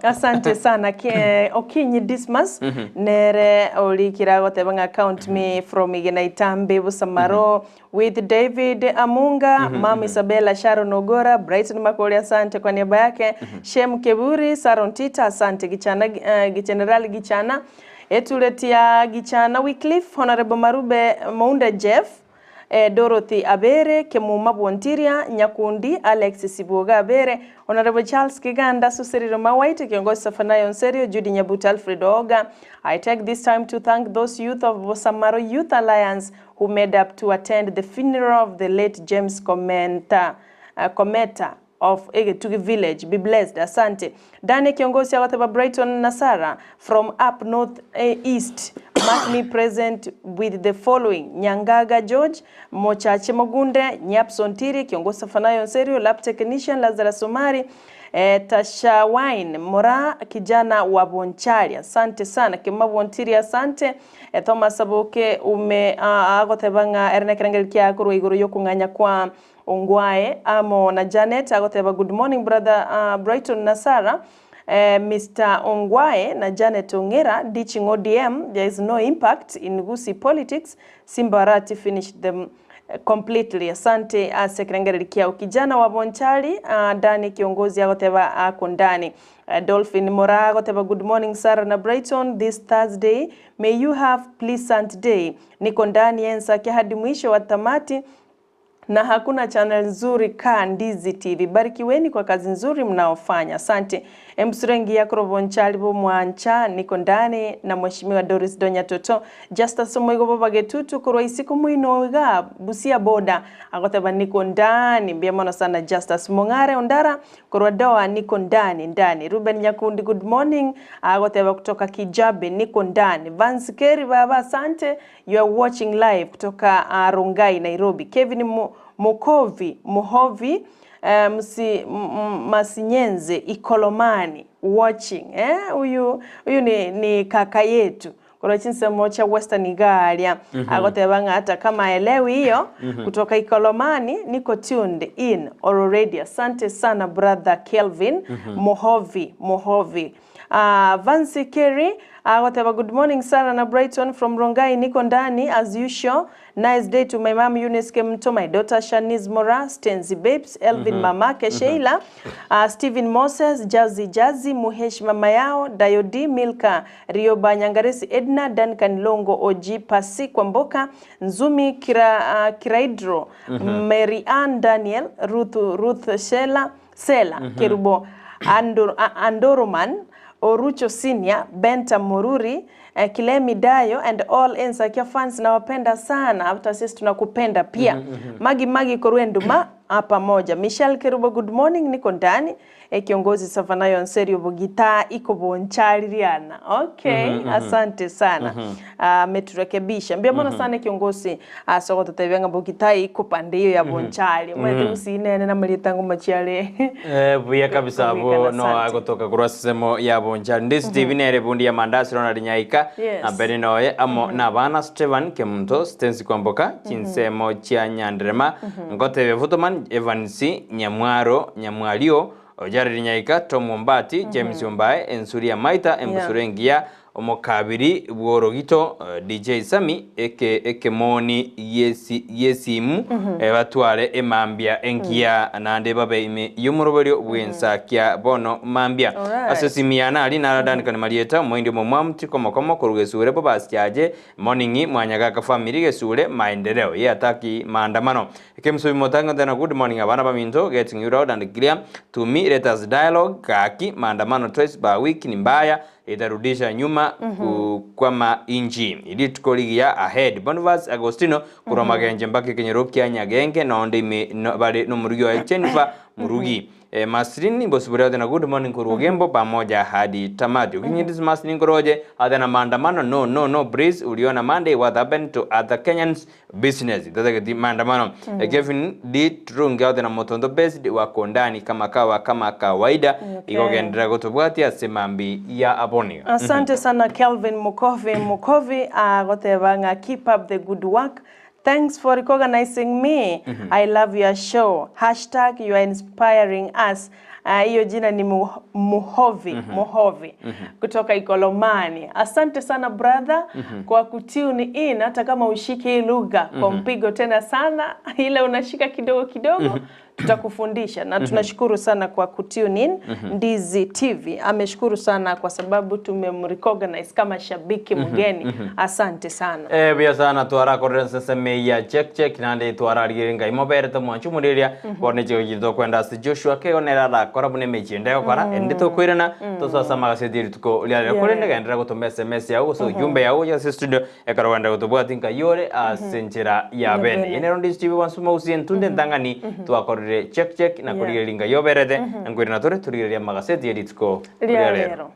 asante sana Okinyi Dismas nere olikira gotebanga account me from Igenaitambe Busamaro with David Amunga Mama Isabella Sharon Ogora Brighton Makoli asante kwa niaba yake Shem Keburi Saron Tita asante Gichana General Gichana Etuletia Gichana Wycliffe Honorable Marube Mounda Jeff Dorothy Abere Kemuma Bwontiria Nyakundi Alex Sibuoga Abere Honorable Charles Kiganda Suseriro Mawaite kiongozi Safanayo Onserio Judy Nyabuta Alfred Oga. I take this time to thank those youth of Bosamaro Youth Alliance who made up to attend the funeral of the late James Cometa of Egetugi Village. Be blessed. Asante. Dane kiongozi wa Brighton Nasara from up north east. Mark me present with the following: Nyangaga George, Mochache Mogunde, Nyapson Tiri, kiongozi Fanayo Onserio, lab technician Lazarus Somari, Tasha Wine Mora, kijana wa Bonchari. Asante sana. Kema Bontiri asante. Thomas Aboke ume agotebanga Erne Kerengelikia kuru iguru yokunganya kwa Ongwae amo na Janet agoteba good morning brother Brighton Nasara. Mr. Ongwae na Janet Ongera ditching ODM. There is no impact in Gusii politics. Simbarati finished them completely. Asante Sekrengelikia ukijana wa Bonchari. Dani kiongozi agoteba akondani. Dolphin Mora agoteba good morning Sarah na Brighton this Thursday. May you have pleasant day. Niko ndani Ensakia hadi mwisho wa tamati. Na hakuna channel nzuri ka Ndizi TV. Barikiweni kwa kazi nzuri mnaofanya. Asante. Msurengi ya Krovonchali bo mwancha niko ndani na mheshimiwa Doris Donya Toto. Justus Moigo baba getutu kurwa isiku mwino ga Busia boda. Agoteba niko ndani. Biamono sana Justus Mongare Ondara kurwa doa niko ndani. Ruben Nyakundi good morning. Agoteba kutoka Kijabe niko ndani. Vance Kerry baba asante. You are watching live kutoka Rongai Nairobi. Kevin Muhovi Masinyenze Ikolomani watching huyu ni kaka yetu kwa chinse mocha Western Igalia agotebanga hata kama elewi hiyo kutoka Ikolomani niko tuned in already. Asante sana brother Kelvin Muhovi Vance Kerry agoteba good morning Sarah na Brighton from Rongai niko ndani as usual. Nice day to my mom Eunice Kemto, my daughter Shanice Mora, Stenzi Babes, Elvin Mamake Sheila, Stephen Moses, Jazzy Muhesh mama yao, Dayodi Milka, Rioba Nyangaresi Edna, Duncan Longo Oji Pasi Kwamboka, Nzumi Kiraidro, Mary Ann Daniel, Ruth Sela Kerubo Andoroman, Orucho Senior, Benta Mururi, Kilemi Dayo and all Ensakia fans na wapenda sana. Hata sisi tunakupenda pia. Magi Korwenduma hapa moja. Michelle Kerubo good morning niko ndani. Kiongozi Safanayo Onserio Bogita iko Bonchari Riana. Okay, asante sana. Meturekebisha. Mbiamono sana kiongozi soko tutavenga Bogita iko pande hiyo ya Bonchari. Mwete usinene na malitangu machiale. Buya kabisa abo no agotoka kurasemo ya Bonchari. Ndizi TV nere bundi ya mandasi rona rinyaika. Na beri noye amo na bana Steven Kemto Stensi Kwamboka chinsemo chia Nyandrema ngote Vutoman Evansi Nyamwalio Ojari Nyaika Tom Wombati James Ombae Ensuria Maita Embusurengia omokabiri bworogito DJ Sami eke moni yesimu batware emambia enkia nande babe ime yumuroberio bwensakia bono mambia asesimiana ali naradan kan marieta moindi momamti komokomo kurugesure bo basyaje morning mwanyaga ka family gesure maendeleo yataki maandamano kemso motanga tena good morning abana baminto getting you out and clear to me let us dialogue kaki maandamano twice by week ni mbaya itarudisha nyuma kwa inji ili tukoligia ahead Bonvas Agostino kuromagenje mbake kenyerokia nyagenge na onde bale no murugi wa Jennifer murugi Masrini bosubura tena good morning kurugembo pamoja hadi tamati ukinyidis Masrini koroje adana maandamano no breeze uliona Monday what happened to other Kenyans business tata maandamano Kevin did runga adana motondo based wako ndani kama kawaida ikogendera gotobwati asemambi ya aboni. Asante sana Kelvin Mukovi agotebanga keep up the good work. Thanks for recognizing me. I love your show. # you are inspiring us. Hiyo jina ni Muhovi kutoka Ikolomani. Asante sana brother kwa kutune in hata kama ushike lugha kwa mpigo tena sana ile unashika kidogo tutakufundisha na tunashukuru sana kwa kutune in. Ndizi TV ameshukuru sana kwa sababu tumemrecognize kama shabiki mgeni. Asante sana. Bia sana tuara korrense seme ya check nande tuara riringa imobere to mwanchu mudiria borne chigito kwenda si Joshua ke onera korabune mechinde okora endito kwirana to sasa magasedi tuko liara korende gendera gutumba SMS yawo so jumbe yawo ya studio ekarwanda gutubwatinka yore asenjera ya bene ene rondi TV wansuma usien tunde ndangani tuakorere check na kuriringa yoberede ngwirina tore turiria magasedi editko lero.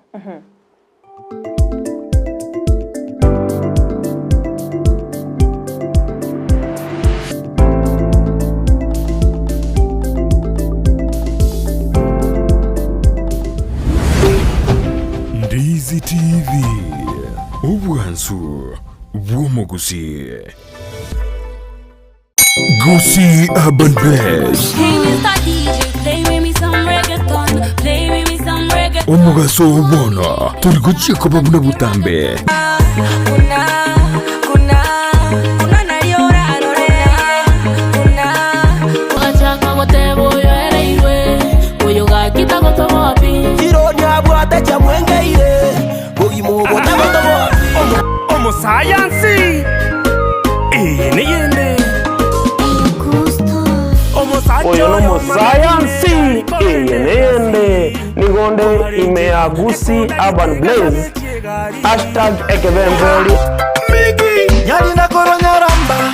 Ndizi TV Ubwansu Bwomogusii Gusii Urban Blaze Omugaso ubona turiguchia kwa babuna butambe Omo science niyende Omo science niyende nigonde imea Gusii Urban Blaze #ekebembeli Yali na koronya ramba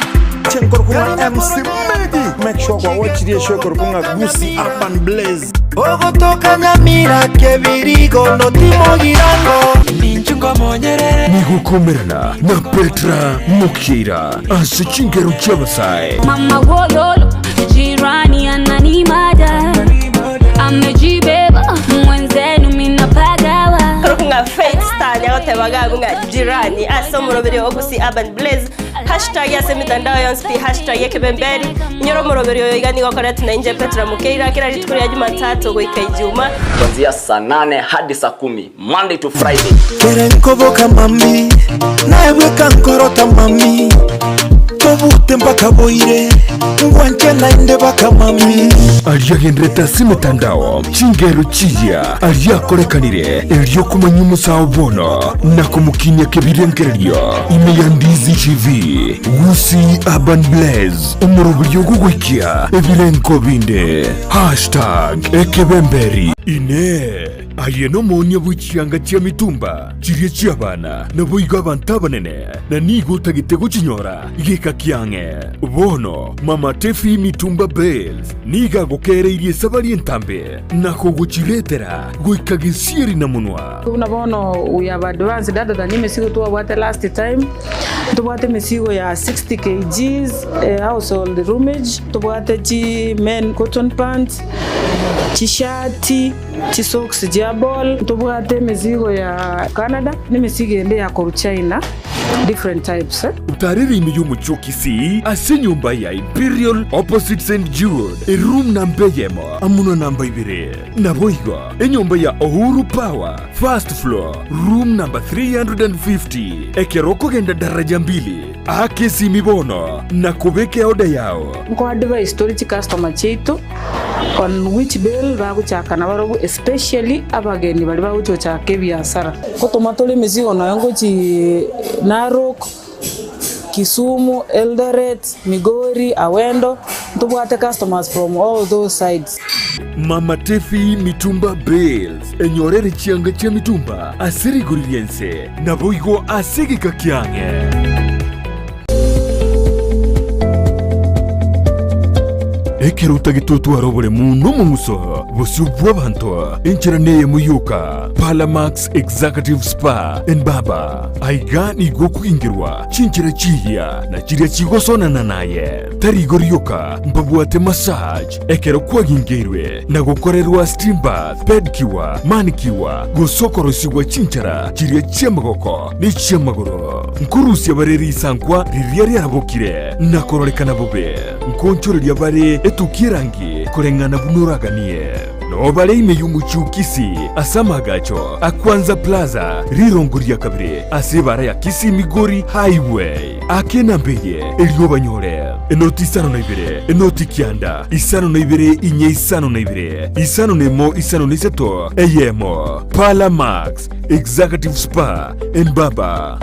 Chenkor kuma MC Megi Make sure kwa watch the show korkunga Gusii Urban Blaze Ogotoka Nyamira kebirigo no timo girango Ninchungo monyerere Nigukomerana na Petra Mukira Asichingeru Chabasai Mama wololo jirani ananimada amejibeba mwenzenu minapagawa Korkunga Faith Star nyagote bagagunga jirani asomuroberi Gusii Urban Blaze #yase mitandao yonspi #yekebemberi nyoro muroberi yoigani gokora tunainje Petra Mukeira kila ritukuri ya Jumatatu goika Ijumaa kuanzia saa 8 hadi saa 10 Monday to Friday. Kerenkoboka mami nawe kankorota mami Tobute mpaka boire Ngwanche nainde baka mami Aliagendreta simitandao Chingeru chija Aliakorekanire Elio kumanyumu sao bono Na kumukinya kebirenkerio Imeya Ndizi TV Gusii Urban Blaze Umurubio gugwikia Ebirenko binde #ekebemberi Ine Ayeno monya buchianga chia mitumba Chirie chia bana Na boiga abantu abanene Na nigo tagitego chinyora Gika kiange Bono Mama Tefi mitumba Bells Niga gokereirie sabari entambe Na kuguchiretera Goika gisieri na munwa Kuna bono we have advanced data than you see to what last time tubwate mesigo ya 60 kgs household roomage, tubwate chi men cotton pants, chi shati, chi socks jabol, tubwate mesigo ya Canada, ni mesigo ende ya koru China, different types. Utariri imiyumu Kisii ase nyumba ya Imperial opposite St. Jude, room namba yemo amuno namba ibire. Naboigo nyumba ya Uhuru Power first floor room number 350, ekeroko genda daraja mbili akesi mibono na kubeke oda yao. Nko advice story chi customer chetu on which bill baguchaka na barogu, especially abageni bali baguchochaka biashara ko tomatole mesigo na yango chi Narok, Kisumu, Eldoret, Migori, Awendo, tubwate customers from all those sides. Mama Tefi mitumba bales enyorere chianga chia mitumba asiri guriense na boigo asigi kakiange. Ekero utagitutu arobole muno mumuso busubwa bantu enchiraneye muyuka Palamax Executive Spa and Baba aigani goku ingirwa chinchira chihia na chiria chigosona nanaye tarigoryoka mbabuate massage ekero kwa gingerwe na gukorerwa steam bath pedicure manicure gusokorosigwa chinchira chiria chiamagoko ni chiamagoro nkurusi abareri sankwa ririari arabokire na korolekana bobe nkonchoreria bare etukirangi kurengana bunuraganie no bale imeyumu chukisi asamagacho akwanza plaza rirongoria kabire asibara ya Kisii Migori highway akena mbeye eliobanyore enoti isano na ibere enoti kianda isano na ibere inye isano na ibere isano nemo isano niseto eyemo Palamax Executive Spa and Baba.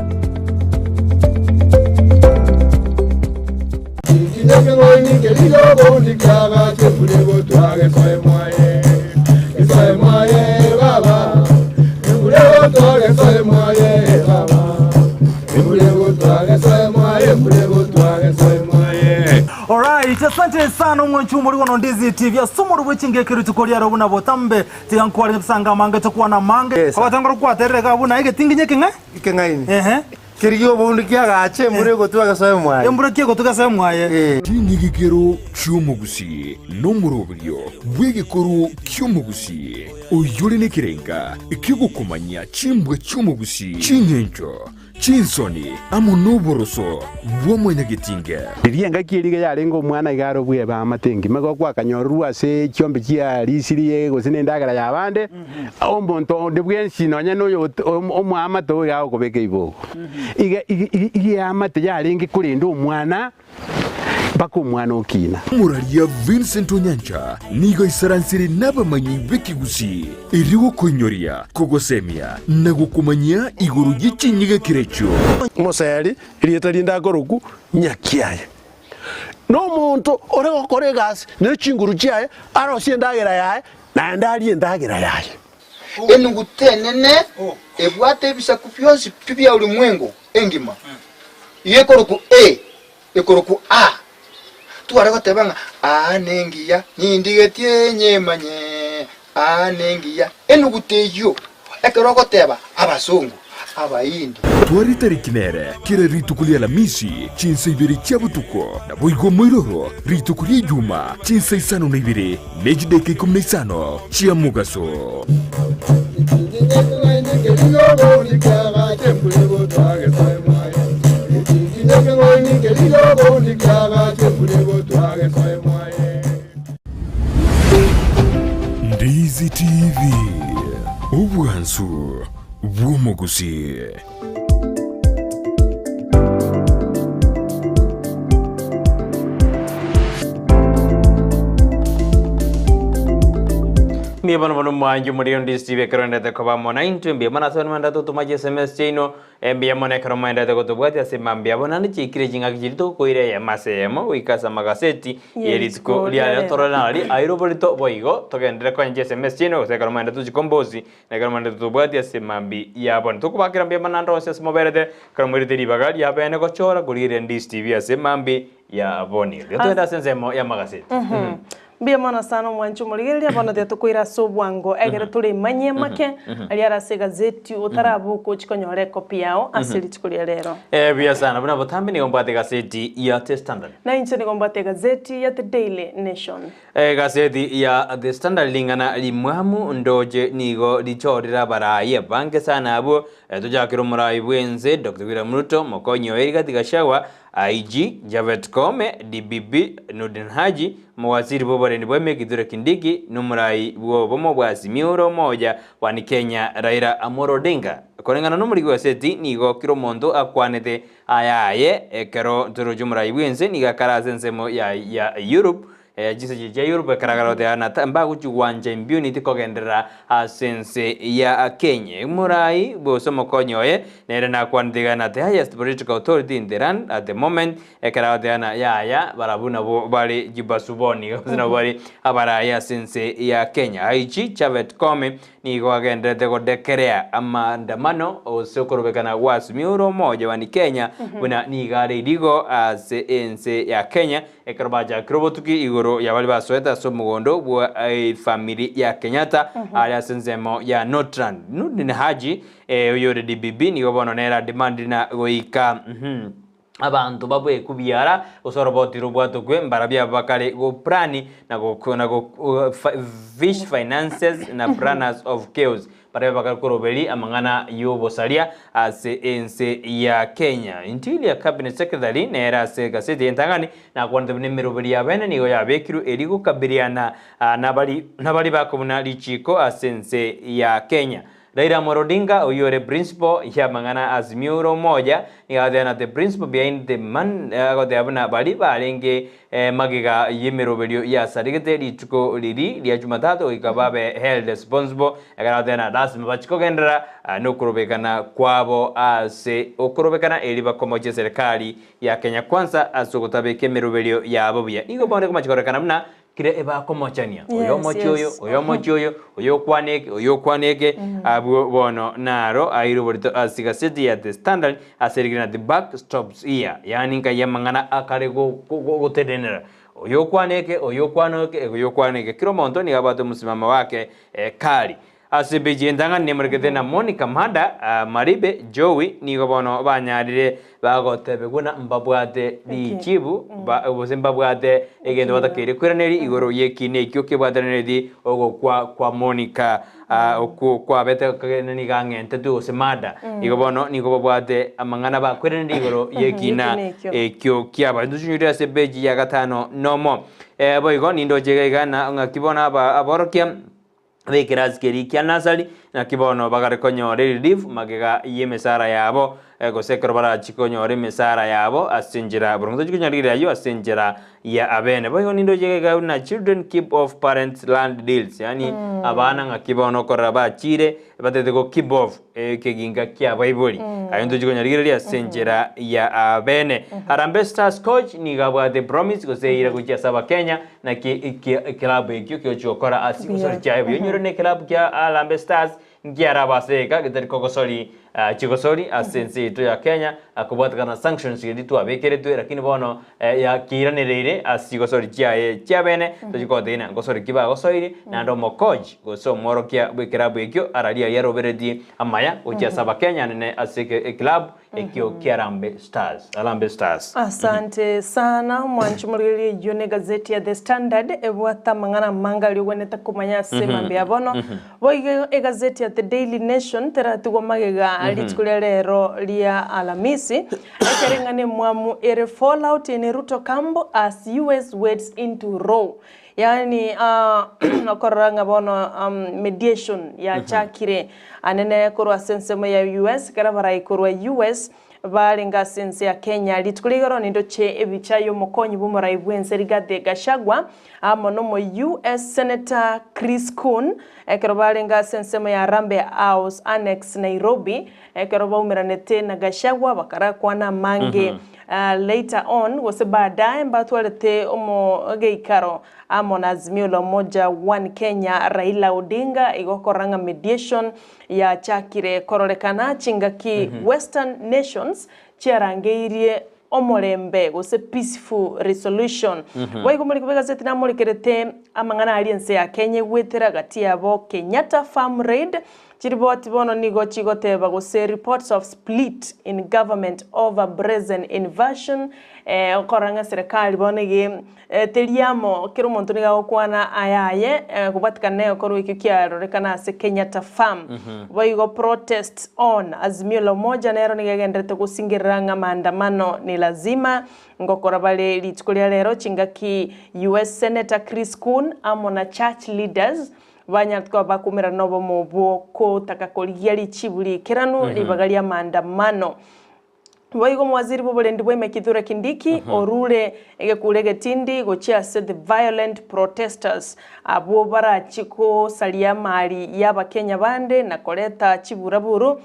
Alright, asante sana mwanchumu liko na Ndizi TV. Somo rwechinge kiru tukolia robuna botambe tiyankwali kusanga mange tokuwa na mange. Kwa tangoro kwa tereka buna ige tinginye kinga? Kingaini. Kiriyo bundi kyagache murego twagasaye mwaye. Embura kiego tugasaye mwaye. Tinigikero cyumugusi no murobyo bwegekoro cyumugusi. Uyuri nekirenga ikigukumanya chimbwe cyumugusi chinyenjo. Chinsoni amunuboroso bwomwenya gitinge rienga kiriga yarengo mwana igaro bwe ba matengi mago kwa kanyorwa se cyombe kia risiriye gosine ndagara yabande ombonto ndebwensi nonya no omwama to yawo kobeke ibo iga amate yarenge kurinda umwana bako mwana okina muraria Vincent Onyancha nigo isaransiri nabamanyi bekigusi iriwo konyoria kogosemia na gukumanya iguru gichinyiga kirecho moseri irietari ndagoroku nyakiaye no muntu ore gokore gas ne chinguru chiaye arosie ndagera yaye na ndari ndagera yaye enugutenene ebwate bisaku byose pibya ulimwengo engima yekoroku ekoroku tuwareko tebanga nengiya nindigetie nyemanye nengiya enuguteyo ekeroko teba abasungu abayindi twari tariki nere kira ritukulia Alhamisi chinsa ibiri chabutuko na boigo moiroro ritukulia Juma chinsa isano na ibiri nejideke 15 chia mugaso Ndizi TV ubwansu bw'umugusi. Mbia bano mwanju muri Ndizi TV kerende te koba mona intu mbia mana sonu manda to tumaje SMS chino mbia mona kero manda te kotubwati asema mbia bona ni chikire jinga kijito koire ya masemo wikasa magaseti yeritiko lia toronali aeroborito boigo togendere kwa SMS chino se kero manda tu kombozi na kero manda tubwati asema mbia bona to kubakira mbia mana ndo se moberete kero muri teri bagali ya bene ko chora kulire Ndizi TV asema mbia ya boni yo to enda sensemo ya magaseti Bia mana sana mwanchu muligeria bono de tukwira sobwango egere tuli manye make ali arase gazeti utarabu ko chikonyore copy yao asili chikulia lero. Bia sana buna botambi ni gombate gazeti ya The Standard. Na inche ni gombate gazeti ya The Daily Nation. Gazeti ya The Standard lingana limwamu ndoje nigo lichorira baraye banke sana abo tujakiro murai bwenze Dr. William Ruto mokonyo eriga tigashawa IG Javet Kome DBB Nurdin Haji mwaziri bobore nibweme Kithure Kindiki numurai bomo bwa Azimio moja wani Kenya Raila Amolo Odinga korengana numuri gwa seti nigo kiromondo akwanete ayaye ekero turuju murai bwenze niga karazensemo ya Europe jise je Europe karagaro de anata mbagu chuwanje mbiuni tikogendera sense ya Kenya murai bosomo konyoye nere na kwandiga na the highest political authority in the land at the moment karagaro de ana ya barabuna bali jibasuboni zina bali abara ya sense ya Kenya aichi Chavet Kome ni gwagende de dekerea amandamano osokorobekana wasmiuro moja wani Kenya buna ni gari digo sense ya Kenya ekrobaja krobotuki igoro ya wali basweta so mugondo bwa family ya Kenyatta ala senzemo ya Northland Nurdin Haji uyore DBB ni gobono nera demand na goika abantu babwe kubyara usoroboti rubwato kwe mbarabya bakale go prani na go fish finances na planners of chaos para bakal korobeli amangana yobo salia ense ya Kenya Interior Cabinet Secretary nera se gazeti entangani na kwanda nemerobeli ya bene nigo ya bekiru eligo kabiriana nabali bakomuna lichiko asense ya Kenya Raila Amolo Odinga uyore principal ya mangana Azimio moja ni adena the principal behind the man agode abana bali balenge magiga yemerobelio ya sarigete lituko liri ya Jumatatu ikababe held responsible agadena lazima bachiko gendera no kurobekana kwabo ase okurobekana eliba komoje serikali ya Kenya kwanza asogotabe kemerobelio ya abobia igo bonde kumachikorekana mna kire eba komochania oyo mochoyo oyo kwaneke abu bono naro airu borito asiga city ya The Standard aserigina the back stops here yani kayamangana akare go tedenera oyo kwaneke kiro monto ni abato musimama wake kali asibeji ndanga nemurgete na Monica Mhanda Maribe Joey ni gobono banyarire bagotebe guna mbabwate lichibu mbabwate egendo batakere kwiraneri igoro yekine kyo kebwadaneri ogo kwa Monica kwa beta kageni gangente tu semada igobono ni gobwate amangana ba kwiraneri igoro yekina kyo kyaba ndunyure asibeji ya gatano nomo boigo nindo jegana ngakibona aborokia Vekiraz kerikia nasali na kibono bagare konyo relief magega yemesara yabo gosekero bara chikonyo remesara yabo asinjira burungo chikonyo yo asinjira ya abene boyo nindo jega na children keep of parents land deals yani abana ngakibono koraba chire batete go keep of keginga kya baibuli ayondo chikonyo rigire asinjira ya abene Harambee Stars coach ni gabwa the promise goseira kuchia saba Kenya na kilabu ikyo kyochokora asikosori chayo yonyoro ne kilabu kya Harambee Stars ngiara baseka gitari kokosori chikosori asense to ya Kenya akubwatakana sanctions yeditu abekeretu lakini bono ya kiranirire asigosori chia bene tujikodeina gosori kiba gosoiri na ndo mokoji goso morokia bwekerabu ekyo aralia yaroberedi amaya ucha saba Kenya ne asike club ekyo Harambee Stars asante sana mwanchumuriri yone gazeti ya The Standard ebwata mangana mangali weneta kumanya sema mbiabono boige gazeti ya The Daily Nation teratugo magega alichukule lero lia Alhamisi ekerengane mwamu ere fallout ene Ruto kambo as US wades into row yani nakoranga bono mediation ya chakire anene korwa sensemo ya US karabara ikorwa US balinga sense ya Kenya litukuligoro nindo che ebichayo mokonyi bumura ibwense rigade gashagwa amono mo US Senator Chris Coon ekero balinga sense mo ya Harambee House Annex Nairobi ekero baumiranete na gashagwa bakara kwana mange later on wose baadaye mbatwalete omo geikaro amona Azimio moja one Kenya Raila Odinga igokoranga mediation ya chakire korolekana chingaki Western nations cherangeirie omorembe gose peaceful resolution waigo muri kubega zeti na muri kerete amangana alliance ya Kenya gwetera gati yabo Kenyatta Farm Raid chiriboti bono nigo chigoteba gose reports of split in government over brazen invasion okoranga serikali bonege teriamo kero muntu niga gukwana ayaye kubatikane okoro ikikiaro rekana se Kenyatta Farm waigo protest on azimio la moja nero nigegendete gusingiranga maandamano ni lazima ngokora bale litikulia lero chingaki US Senator Chris Coons amona church leaders banyatwa bakumira nobo mubo ko takakoligia lichibuli keranu libagalia maandamano waigo mwaziri bobolendi bweme Kithure Kindiki orule egekulege tindi gochia said the violent protesters abo barachiko salia mali yaba Kenya bande na koleta chiburaburu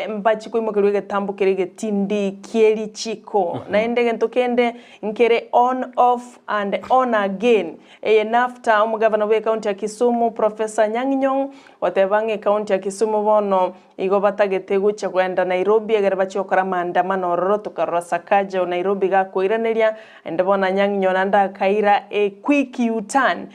mbachiko imokirwege tambukirege tindi kieli chiko na endege ntokende nkere on off and on again nafta umugavana we county ya Kisumu Professor Nyang'nyong watebange county ya Kisumu bono igo batagete gucha kwenda Nairobi egere bachokora maandamano roro tukarora Sakaja Nairobi gakoiraneria ndabona Nyang'nyong nanda kaira a quick U-turn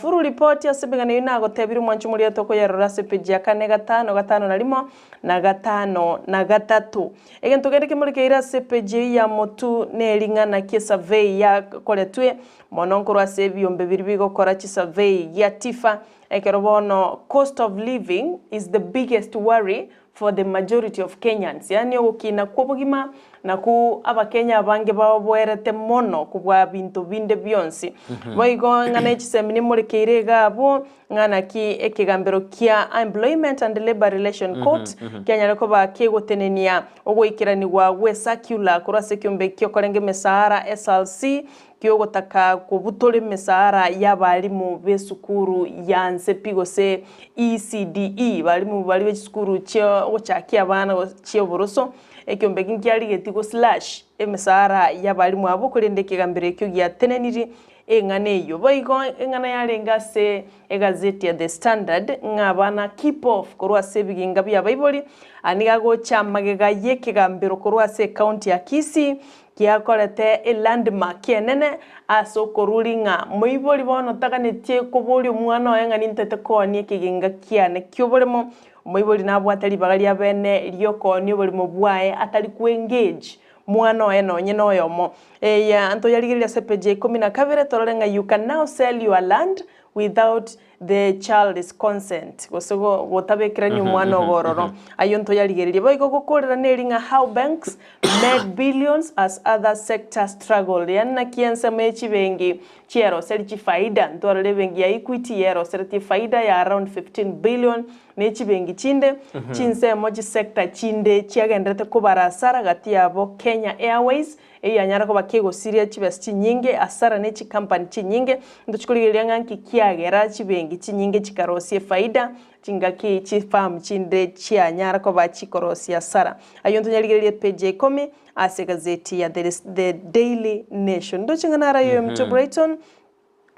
full report ya sebegana ina gotebiru mwanchu muri atoko ya rorase page ya 4 na limo na 5 na 3 egento gereke muri keira se page ya motu nelingana ki survey ya koletwe mononkoro ase byombe biribi gokora chi survey ya tifa ekerobono cost of living is the biggest worry for the majority of Kenyans yani okina kwobugima na ku abakenya abange baboerete mono kubwa bintu binde byonsi boigo ngana chisemini muri keirega abo ngana ki ekigambero kia employment and labor relation court Kenya leko ba kegotenenia ogoikirani wa we circular kurase kyombe kyo korenge mesara SLC kyogotaka kubutole mesara y'abalimu besukuru yanze pigose ECDE balimu bali besukuru cyo ochakia abana cyo boroso ekyombe kinkyali getigo slash emesara y'abalimu abo kurende kigambere kyo gya teneniri engane yo boigo engana yalenga se egazeti ya The Standard ngabana keep off korwa sebiginga bya Bible aniga go chamagega yekigambero korwa se county ya Kisii kiakorete a landmark yenene asoko rulinga moiboli bono taganetie koboli omwana oyenga nintete konie kiginga kiane kyobolemo moiboli nabwatali bagali bene lyokoni bolimo bwae atali ku engage mwana oyeno nyene oyomo ya anto yaligirira sepeje 12 torolenga you can now sell your land without the child's consent gosogo gotabekirani mwana ogororo ayonto yaligirira boiko gokorera nelinga how banks made billions as other sectors struggle yanna kiense mechi bengi chiero serchi faida ndorele bengi ya Equity yero serti faida ya around 15 billion nechi bengi chinde chinse moji sector chinde chiagendete kubara asara gati yabo Kenya Airways eyanyara ko bakego Syria chibesti nyinge asara nechi company chinyinge ndochikuligelia nganki kiagera chibengi chinyinge chikarosie faida chingaki chifam chinde chianyara ko bachikorosia asara ayonto nyaligelia page 10 ase gazeti ya the Daily Nation ndochingana rayo mto Brighton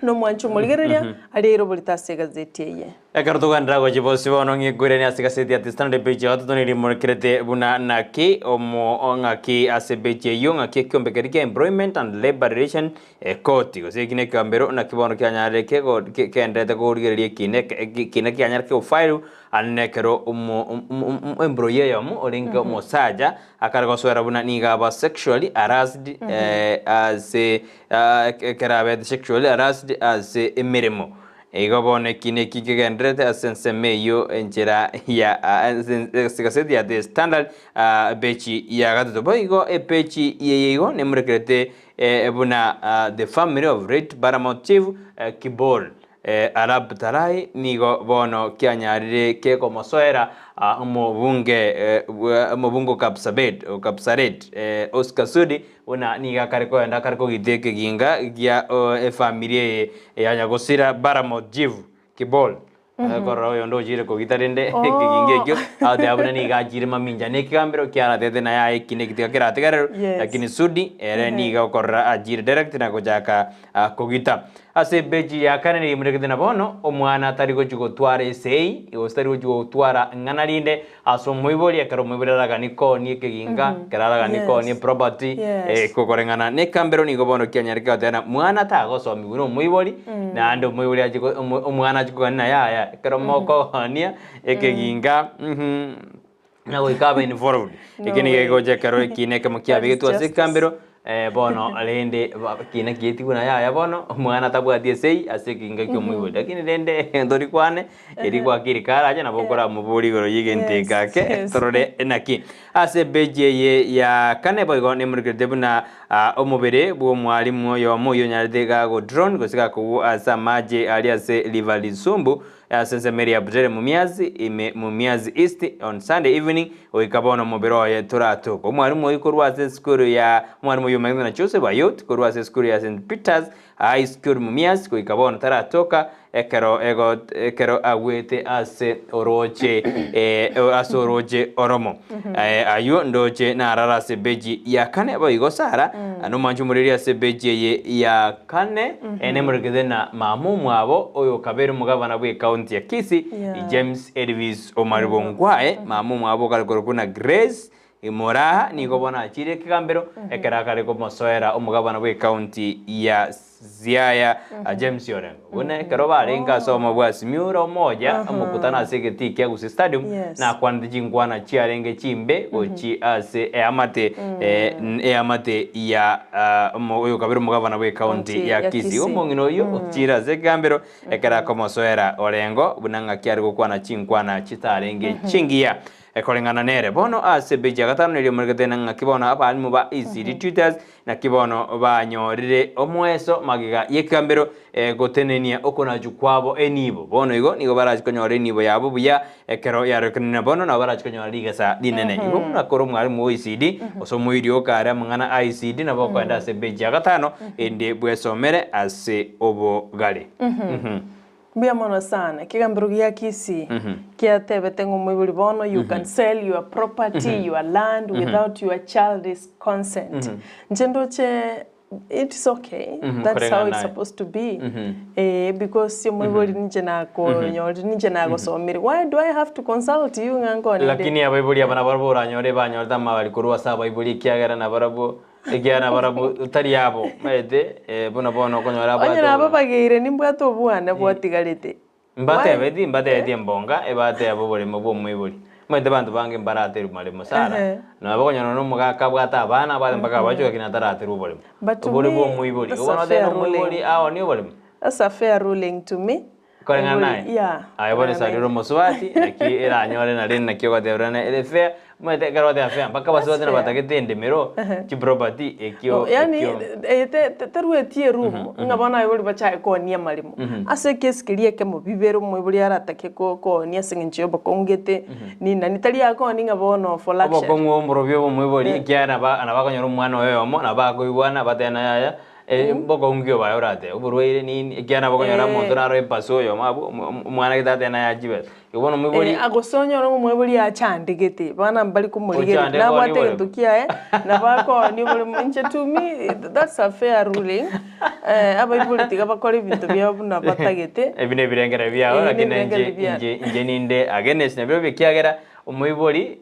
no mwanchu muligerelia alero bolitase gazeti ye ekartugandra go jibosi bono ngigureni ase gazeti ya The Standard page ya to ni murikirete buna naki omo ongaki ase page yonga kyombe kerike employment and labor relation court go sekine kambero na kibono kyanyare ke go kendete go rigerelie kine kyanyare ke file anekero employer yomo olinga mosaja akargo swera buna niga ba sexually harassed as kerabe sexually harassed as emiremo egobone kine kigendrete asensemeyo enjera ya sikaseti ya The Standard bechi ya gato boigo pechi yeyego nemrekrete buna the family of Red Paramount Chief Kibol Arab Tarai nigo bono kianyarire ke komosoera mobungo Kapsaret Oscar Sudi una niga kariko enda kariko giteke ginga gia familia ya nyagosira Paramount Chief Kibol korro yondo jire ko gitarende kiginge kyo ade abuna niga jire maminja ne kambero kiara tete na ya ikine kitika kirate karero lakini Sudi ere niga korra ajire direct na kojaka kogita ase beji ya kane ni mureke na bono omwana atari gojugo tware sei ostari gojugo twara ngana rinde aso muibori akaro muibori raga niko ni keginga keraraga niko ni property kokorengana ne kambero ni gobono kyanyarika tena mwana ta gosomi guno muibori na ando muibori ajigo omwana ajigo na ya kero moko hania ekeginga na goikabe ni forward ikini gegoje karo ikine kama kiabe tu ase kambero bono alende kina kieti kuna ya bono mwana tabwatie sei asekinga kyo muibo lakini lende ndori kwane eri kwa kirikara aje nabokora muburi goro yigente kake torore enaki ase beje ya kane boygo ne murgede buna omubere bwo mwalimu oyo moyo nyaride go drone gosika ku asa maje ali ase livalisumbu Sense Mary Abdere Mumiazi East on Sunday evening oikabono mobero ya turato omwarimu oyikorwa se school ya mwarimu yumengana chose bayot korwa se school ya St Peters High School Mumiazi oikabono taratoka ekero awete ase oroche asoroje oromo ayo ndoje na rara se beji ya kane boyigo sara ano manju muriri ase beji ya kane ene murigede na mamu mwabo oyo kabere mugabana bwe county ya Kisii James Elvis Omaribongwae mamu mwabo kalkorokuna Grace Imoraha nigo bona achire kigambero ekera kare ko mosoera omugabana bwe county ya Ziaya James Orengo une kero barenga soma bwa simura moja amukutana asegeti kya Gusii stadium na kwandiji ngwana chiarenge chimbe ochi ase amate ya oyo kabiro mugabana bwe county ya Kisii omongino yo chira zegambero ekera ko mosoera Orengo bunanga kyari gukwana chinkwana chitarenge chingiya ekolengana nere bono ase beja gatano niri murigete nanga kibono abalimu ba ECD tutors na kibono banyorire omweso magiga yekambero gotenenia okona jukwabo enibo bono igo nigo baraji konyore enibo yabo buya ekero yarekenina bono na baraji konyore ligasa dinene igo na koro mwalimu ECD osomuirio kare mangana ECD na boko enda ase beja gatano ende bwesomere ase obo gale Bia mono sana kigambiro gya Kisii kia tebete ngomubiri bono you can sell your property your land without your child's consent njendoche it's okay that's how it's supposed to be because mubiri nje nako nyori nje nako somiri why do I have to consult you ngangoni lakini abibuli abana barabura nyore banyorda mabali kurwa saba ibuli kiagera na barabo Egiana barabu utari yabo mede bono konyora bato Onyana babagire nimbwato bwana bwatigarite mbate edi mbonga ebate abo bole mbo mwibuli mede bantu bange mbarate rumale musara na bakonyana no mugaka bwata abana bale mpaka bacho kina tarate rubole bole bo mwibuli ubona de no mwibuli awo ni bole that's a fair ruling to me Korenga nai ayo bole sariro muswati aki era nyore na ren nakyo gadebrana ele fair mwete garode afya mpaka baswati na batagete ndemero ki property ekyo yani terwetie room ngabona ayobuli bacha ko nia malimo ase keskirie ke mo bibero mo ibuli aratake ko nia singincho bakongete ni nani tali yako ni ngabono for luxury oboko ngombro byo mo ibuli kyana ba anabakonyoro mwana oyo mo nabako ibwana batena yaya boko ungyo bayorate uburweire ni kyana bakonyora muntu naro epaso yo mabu mwana kitate na yajibe ubona mwibuli agosonyo no mwibuli achandigete bana mbali kumurigere na bwate ntukia na bako ni buli munche to me that's a fair ruling abayibuli tiga bakora ibintu byabo na batagete ebine birengera byabo lakini nje ninde against na byo bikyagera umwibuli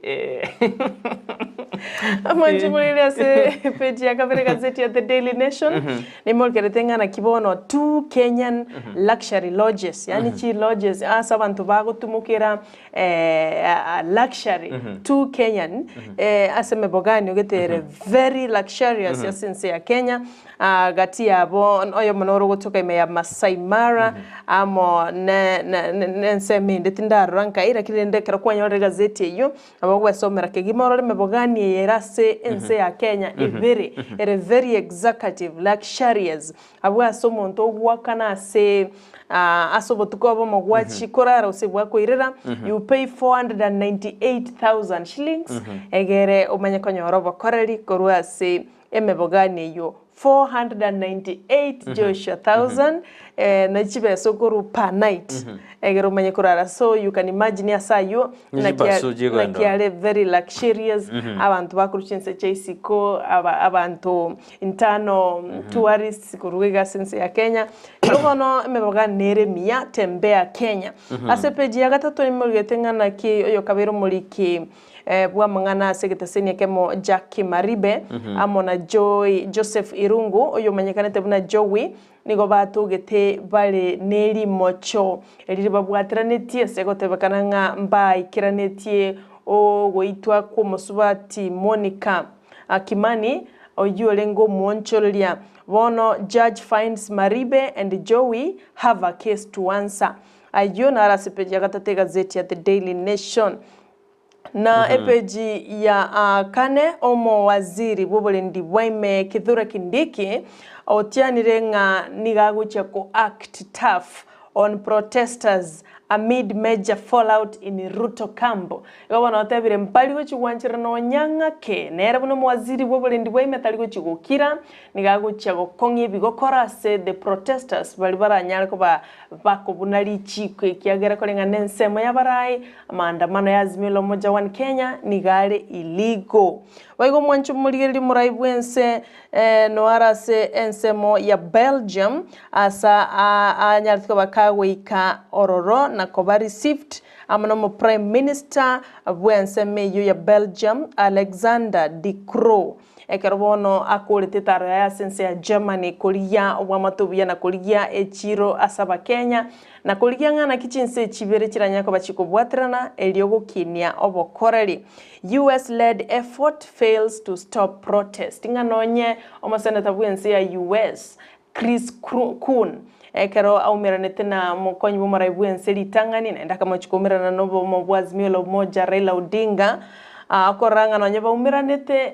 amanjimulile se page ya kabere gazeti ya The Daily Nation ni molkerete na kibono 2 Kenyan luxury lodges yani chi lodges asa bantu bago tumukira luxury 2 Kenyan aseme bogani ogetere very luxurious ya sense ya Kenya gati yabo oyo monoro gotoka ime ya Masai Mara amo nseme ndetinda ranka ira kilende kera kwa nyore gazeti iyo abagwa somera kegimoro mebogani yerase ense ya Kenya very executive luxurious abwa somonto gwakana se asobotuko abo magwachi korara usebwa koirera you pay 498,000 shillings egere omanya konyoro bakoreri korwa se emebogani yo 498 Joshua 1000 na chibe sokuru per night egero manye kurara, so you can imagine asayo na kiale very luxurious abantu bakuruchinse chaisiko abantu intano tourists kuruga sense ya Kenya ibono emeboga nere mia tembea Kenya asepeji ya gatatu ni mulgetengana ki oyo kabero muliki bwa mangana segetaseni kemo Jackie Maribe amona Joseph Irungu oyo manyekanete buna Joey nigo batugete bale neri mocho eliri babwatiranetie segotebakananga mba ikiranetie o goitwa ko musubati Monica Kimani oyo lengo moncholia bono judge finds Maribe and Joey have a case to answer ayo na rasepeji gatatu gazeti ya The Daily Nation na epeji ya kane omo waziri bubulendi bwaime Kithure Kindiki otianire nga nigagucha ko act tough on protesters amid major fallout in Ruto camp. Gabana otebire mpali go chigwanchira no nyanga ke nera buno mwaziri bubulendi bwaime tali go chigukira nigagucha go kongi bigokora said the protesters bali baranyala ko bakobunali chiko ikiagera kolenga nensemo yabarai maandamano ya Azimio moja one Kenya nigale illegal. Waigo mwanchu muligeri muraibwense no arase ensemo ya Belgium asa anyalika bakagwika ororo na koba received amano prime minister bwense meyo ya Belgium Alexander De Croo ekerobono akolete taro ya sense ya Germany kolia wamatobuya na kolia echiro asaba Kenya na kolia ngana kichinse chibere kiranyako bachiko bwatrana eliogo kinia obokoreri. US led effort fails to stop protest nganonye omasenata bwense ya US Chris Kuhn ekero aumiranete na mukonyi bumaraibwense litangani na ndaka machikomirana nobo mobwazimio moja Raila Odinga akoranga no nyeba umiranete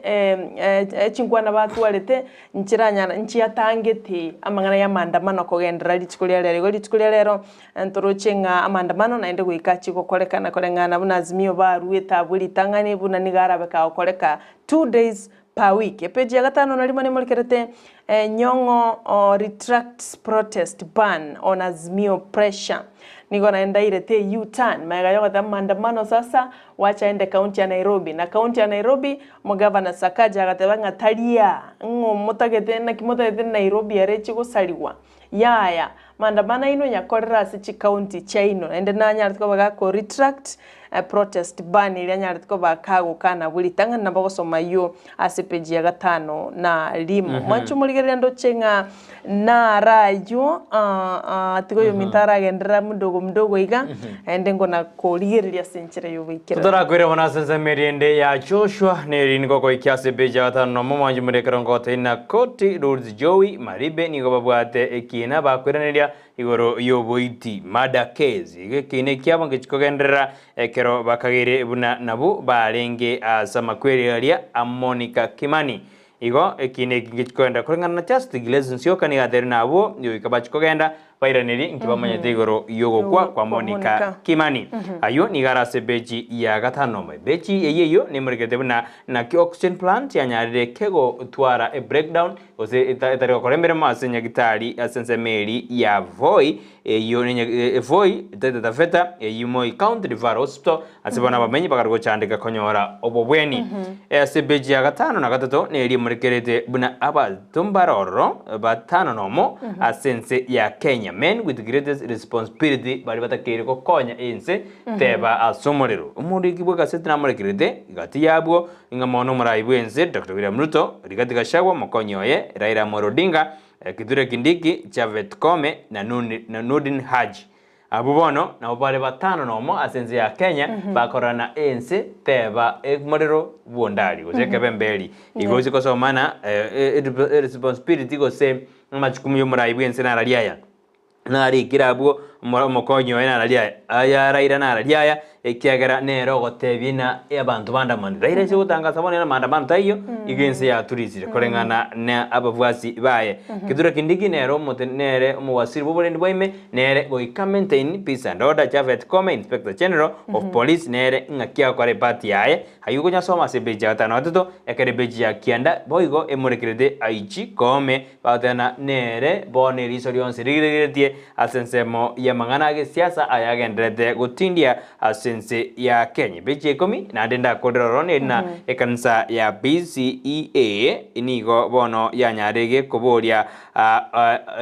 chingwana batu walete nchiranya nchi yatangete amangana ya maandamano kogendera litikulia lero ntorocenga amandamano naende guikachi kokolekana kolengana buna Azimio barueta buli tangani buna nigara beka okoleka 2 days per week. Epeji ya gatano nalimo ni mulikerete Nyong'o retracts protest ban on Azimio pressure. Niko naenda irete U-turn. Maega yoga maandamano sasa wacha ende kaunti ya Nairobi. Na kaunti ya Nairobi mugavana Sakaja agatebanga talia. Motagete na kimotagete Nairobi yarechi gusaliwa. Yaya maandamano ino nyakorera sichi kaunti chaino. Ende na nyartiko bagako retract protest ban ili nyartiko bakago kana buli tanga na bagosoma yo asepeji ya gatano na limo. Mwachu muligeri ando chenga na rayo tiko yo mintara gendera mdogo iga ende ngona koligeri ya senchira yo wikira. Tutora kwere wana sense meriende ya Joshua neri niko ko ikiasepeji ya gatano no mwanju murekera ngote ina koti Lords Joey Maribe niko babwate ekina bakweranira igoro yoboiti mada case igekine kyabo ngechikogendera ekero bakagire buna nabo barenge asamakwere alia Monica Kimani igo ekine ngechikoenda kurengana na just gilezon sioka ni gatheri nabo yo ikabachikogenda bairaniri nkibamanyete igoro yogo kwa Monica Kimani ayo ni garase beji ya gatano beji yeyo ni murigete buna na oxygen plant yanyarire kego twara a breakdown ose itari korembere masenya gitari asense meri ya Voi yo ni Voi tata yimo county river hospital asibona bamenyi bakargo chandika konyora obobweni ase beji ya gatano na gatatu ni eri murikerete buna aba tumbaroro batano nomo asense ya Kenya men with greatest responsibility bari batakere ko konya ense teba asomorero umuri kibwa setina murekirete igati yabwo ingamono muraibwense Dr. William Ruto rigati gashagwa mokonyoye Raila Odinga Kithure Kindiki Javet Kome na Nordin Haji abubono na ubale batano nomo asenze ya Kenya bakorana ense teba ekmorero buondari ozeke bembeli igozi ko somana responsibility go se machukumu yo muraibwense na raliaya nari kirabwo mokonyo ina ralia aya Raila na ralia ekiagera nero gotebina abantu bandamani Raila cigutangaza bona mandamano tayo igense ya turizire korengana na abavwasi baye kidura kindigi nero motenere umwasiri boborendi boime nere goika maintain peace and order Javed Kome Inspector General of Police nere ngakia kwa repati yae hayugo nyasoma sebeja gatano atatu ekerebeji ya kianda boigo emurekerede aichi Kome batana nere bone risorion sirigeretie asensemo ya mangana ge siasa ayagendrete gutindia asense ya Kenya beji 10 na ndenda kodorone na ekansa ya BCEA inigo bono ya nyarege kuboria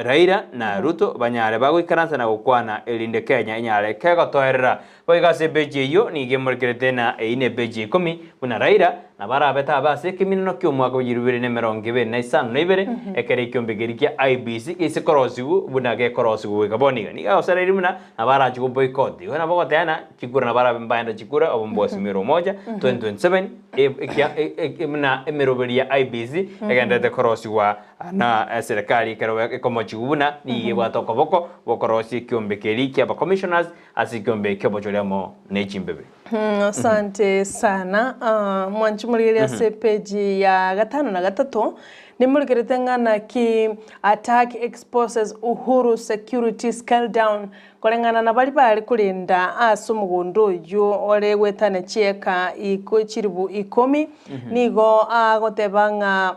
Raila na Ruto banyare bagwikaransa na gukwana elinde Kenya inyare kego toerera boigase beji yo nige murekerete na ine beji 10 buna Raila na barabeta base kimino kyomwaka 2025 ekere kyombegerikia IBC ise korosigu buna ge korosigu kaboniga niga osareri muna na bara chugo boycott wana bogo tena chikura na bara mbaenda chikura obombosi miro moja 2027 muna emeroberia IBC egenda korosigu na serikali kero komo chuguna ni watoko boko bokorosi kyombekeri kia ba commissioners asikyombe kyobochoremo nechimbebe. Asante sana. Mwanchumuligeria sepeji ya 5 na 3 ni muligerete ngana ki attack exposes Uhuru security scale down kolengana na bali bali kulinda asumugondo yo ole wetane chieka iko chiribu 10 nigo agotebanga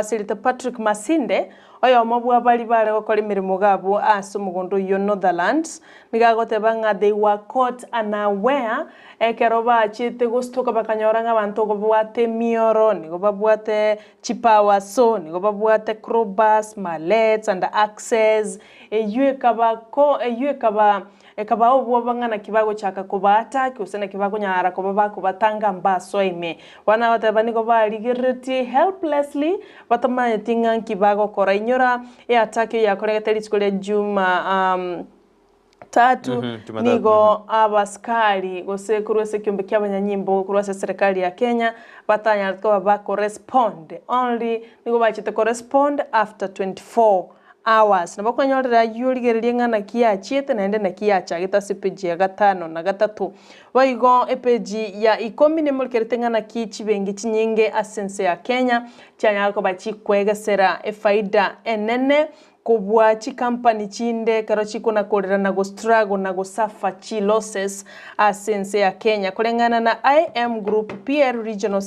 Senator Patrick Masinde oyo mobwa bali bali okoli mirimo gabo asumugondo yo Netherlands nigagotebanga they were caught unaware ekeroba chite gustoka bakanyoranga abantu go bwate mioro nigo babwate chipawa so nigo babwate crowbars mallets and access ekaba obwo bangana kibago chaka kubata kusena kibago nyara kuba kubatanga mbaso ime wana watabani ko baligiriti helplessly batamanya tinga kibago kora inyora atake ya koregeteri skole juma tatu nigo abaskari gose kurwese kyombe ky'abanyanyimbo kurwese serikali ya Kenya batanya ko ba correspond only nigo bachite correspond after 24 hours nabo kwanyorera yuligererie ngana kia chiete naende na kia chagita sepeji ya 5 na 3 waigo epeji ya 10 ne mulkerete ngana ki chibengi chinyinge asense ya Kenya cyanyako bachi kwegesera efaida enene kubwa chi company chinde karo chikuna kolera na go struggle na go suffer chi losses asense ya Kenya kulengana na IM Group PR Regional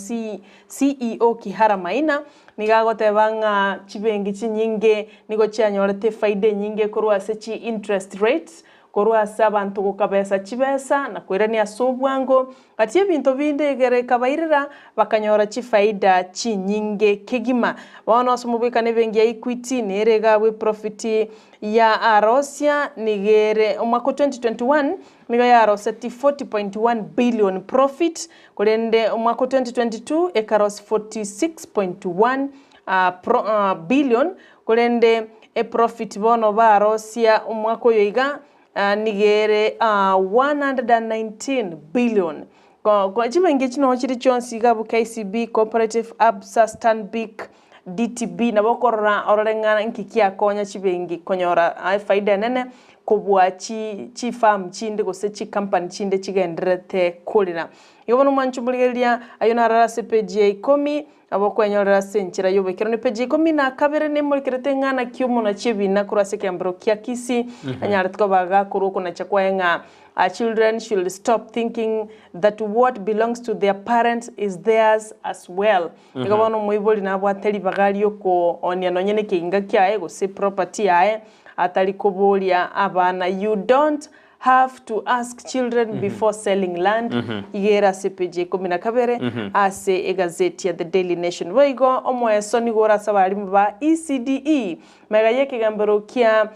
CEO Kihara Maina nigagotebanga chibengi chinyinge nigo chanyorete faida nyinge kurwa sechi interest rates kurwa sabantu gukabesa chibesa na kwirania sobwango ati ebintu binde gere kabairira bakanyora chifaida chinyinge kegima wana osumubika nebengi ya Equity nerega we profit ya Arosia nigere umwaka 2021 niga ya Arosia 40.1 billion profit kulende umwaka 2022 ekaros 46.1 billion kulende profit bono ba Arosia umwaka yoiga nigere 119 billion kwa chibengi chino chiri chonsi gabu KCB Cooperative Absa Stanbic DTB na bokorora ororengana nkikia konya chibengi konyora faida nene kubwa chi farm chinde gose chi company chinde chigendrete kulira yobono manchubuligeria ayona rara sepeji 10 abokwenyorera senchira yobekero ne peji 10 na kabere ne mulkerete ngana kiumo na chibina kurase kyambro kya Kisii anyartko baga kuruko na chakwenga children should stop thinking that what belongs to their parents is theirs as well igabono muiboli na bwateli bagali yoko onia nonyene kinga kyae gose property yae atali kubolia abana you don't have to ask children before selling land igera CPJ 10 kabere ase egazeti ya The Daily Nation waigo omweso ni gora sabali ba ECDE mega yeke gambero kia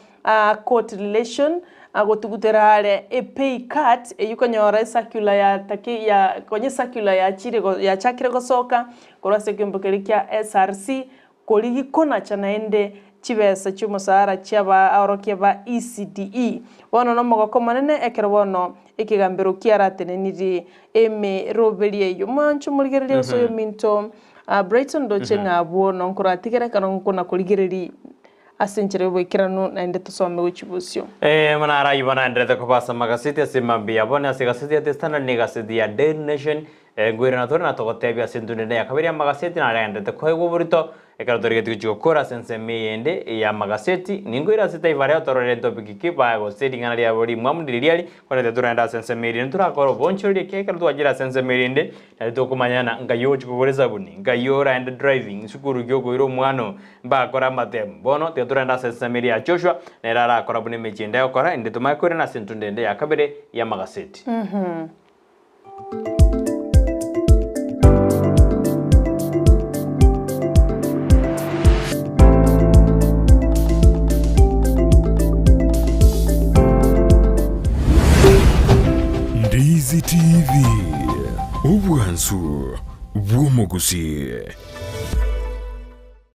court relation agotuguterare a pay cut eyukonyora circular ya take ya konye circular ya chirego ya chakire gosoka korase kimbokeri kia SRC koligi kona chanaende chibesa chumusara chaba aorokia ba ECDE wono no mogoko manene ekero wono ikigambiro kiarate niri eme robelie yo manchu muligerelie so yo minto Brighton do chenga buono nkuratigera kana nkuna kuligereri asenjere wikirano na ende tusome wichibusyo manara ibana ndete kopasa magaseti asimambi abone asigaseti atestana ni gaseti ya Daily Nation ngwira na thona togotebya sendune ya kabiri ya magaseti na ndete koego burito ekaratorige tugikora sense meyende ya magaseti ningwira sita ivare otorore topic kiba go seti ngana ya bori mwamundiriali kone turenda sense meyende turakoro bonchori keka tuagira sense meyende na tokumanyana ngayo chikuboreza buni ngayora and driving sukuru gyogo iro mwano mba kora matem bono te turenda sense meyende ya Joshua na rara kora bune mechende yakora ende tumakore na sentundende ya kabere ya magaseti Ndizi TV Ubwansu Bw'Gusii.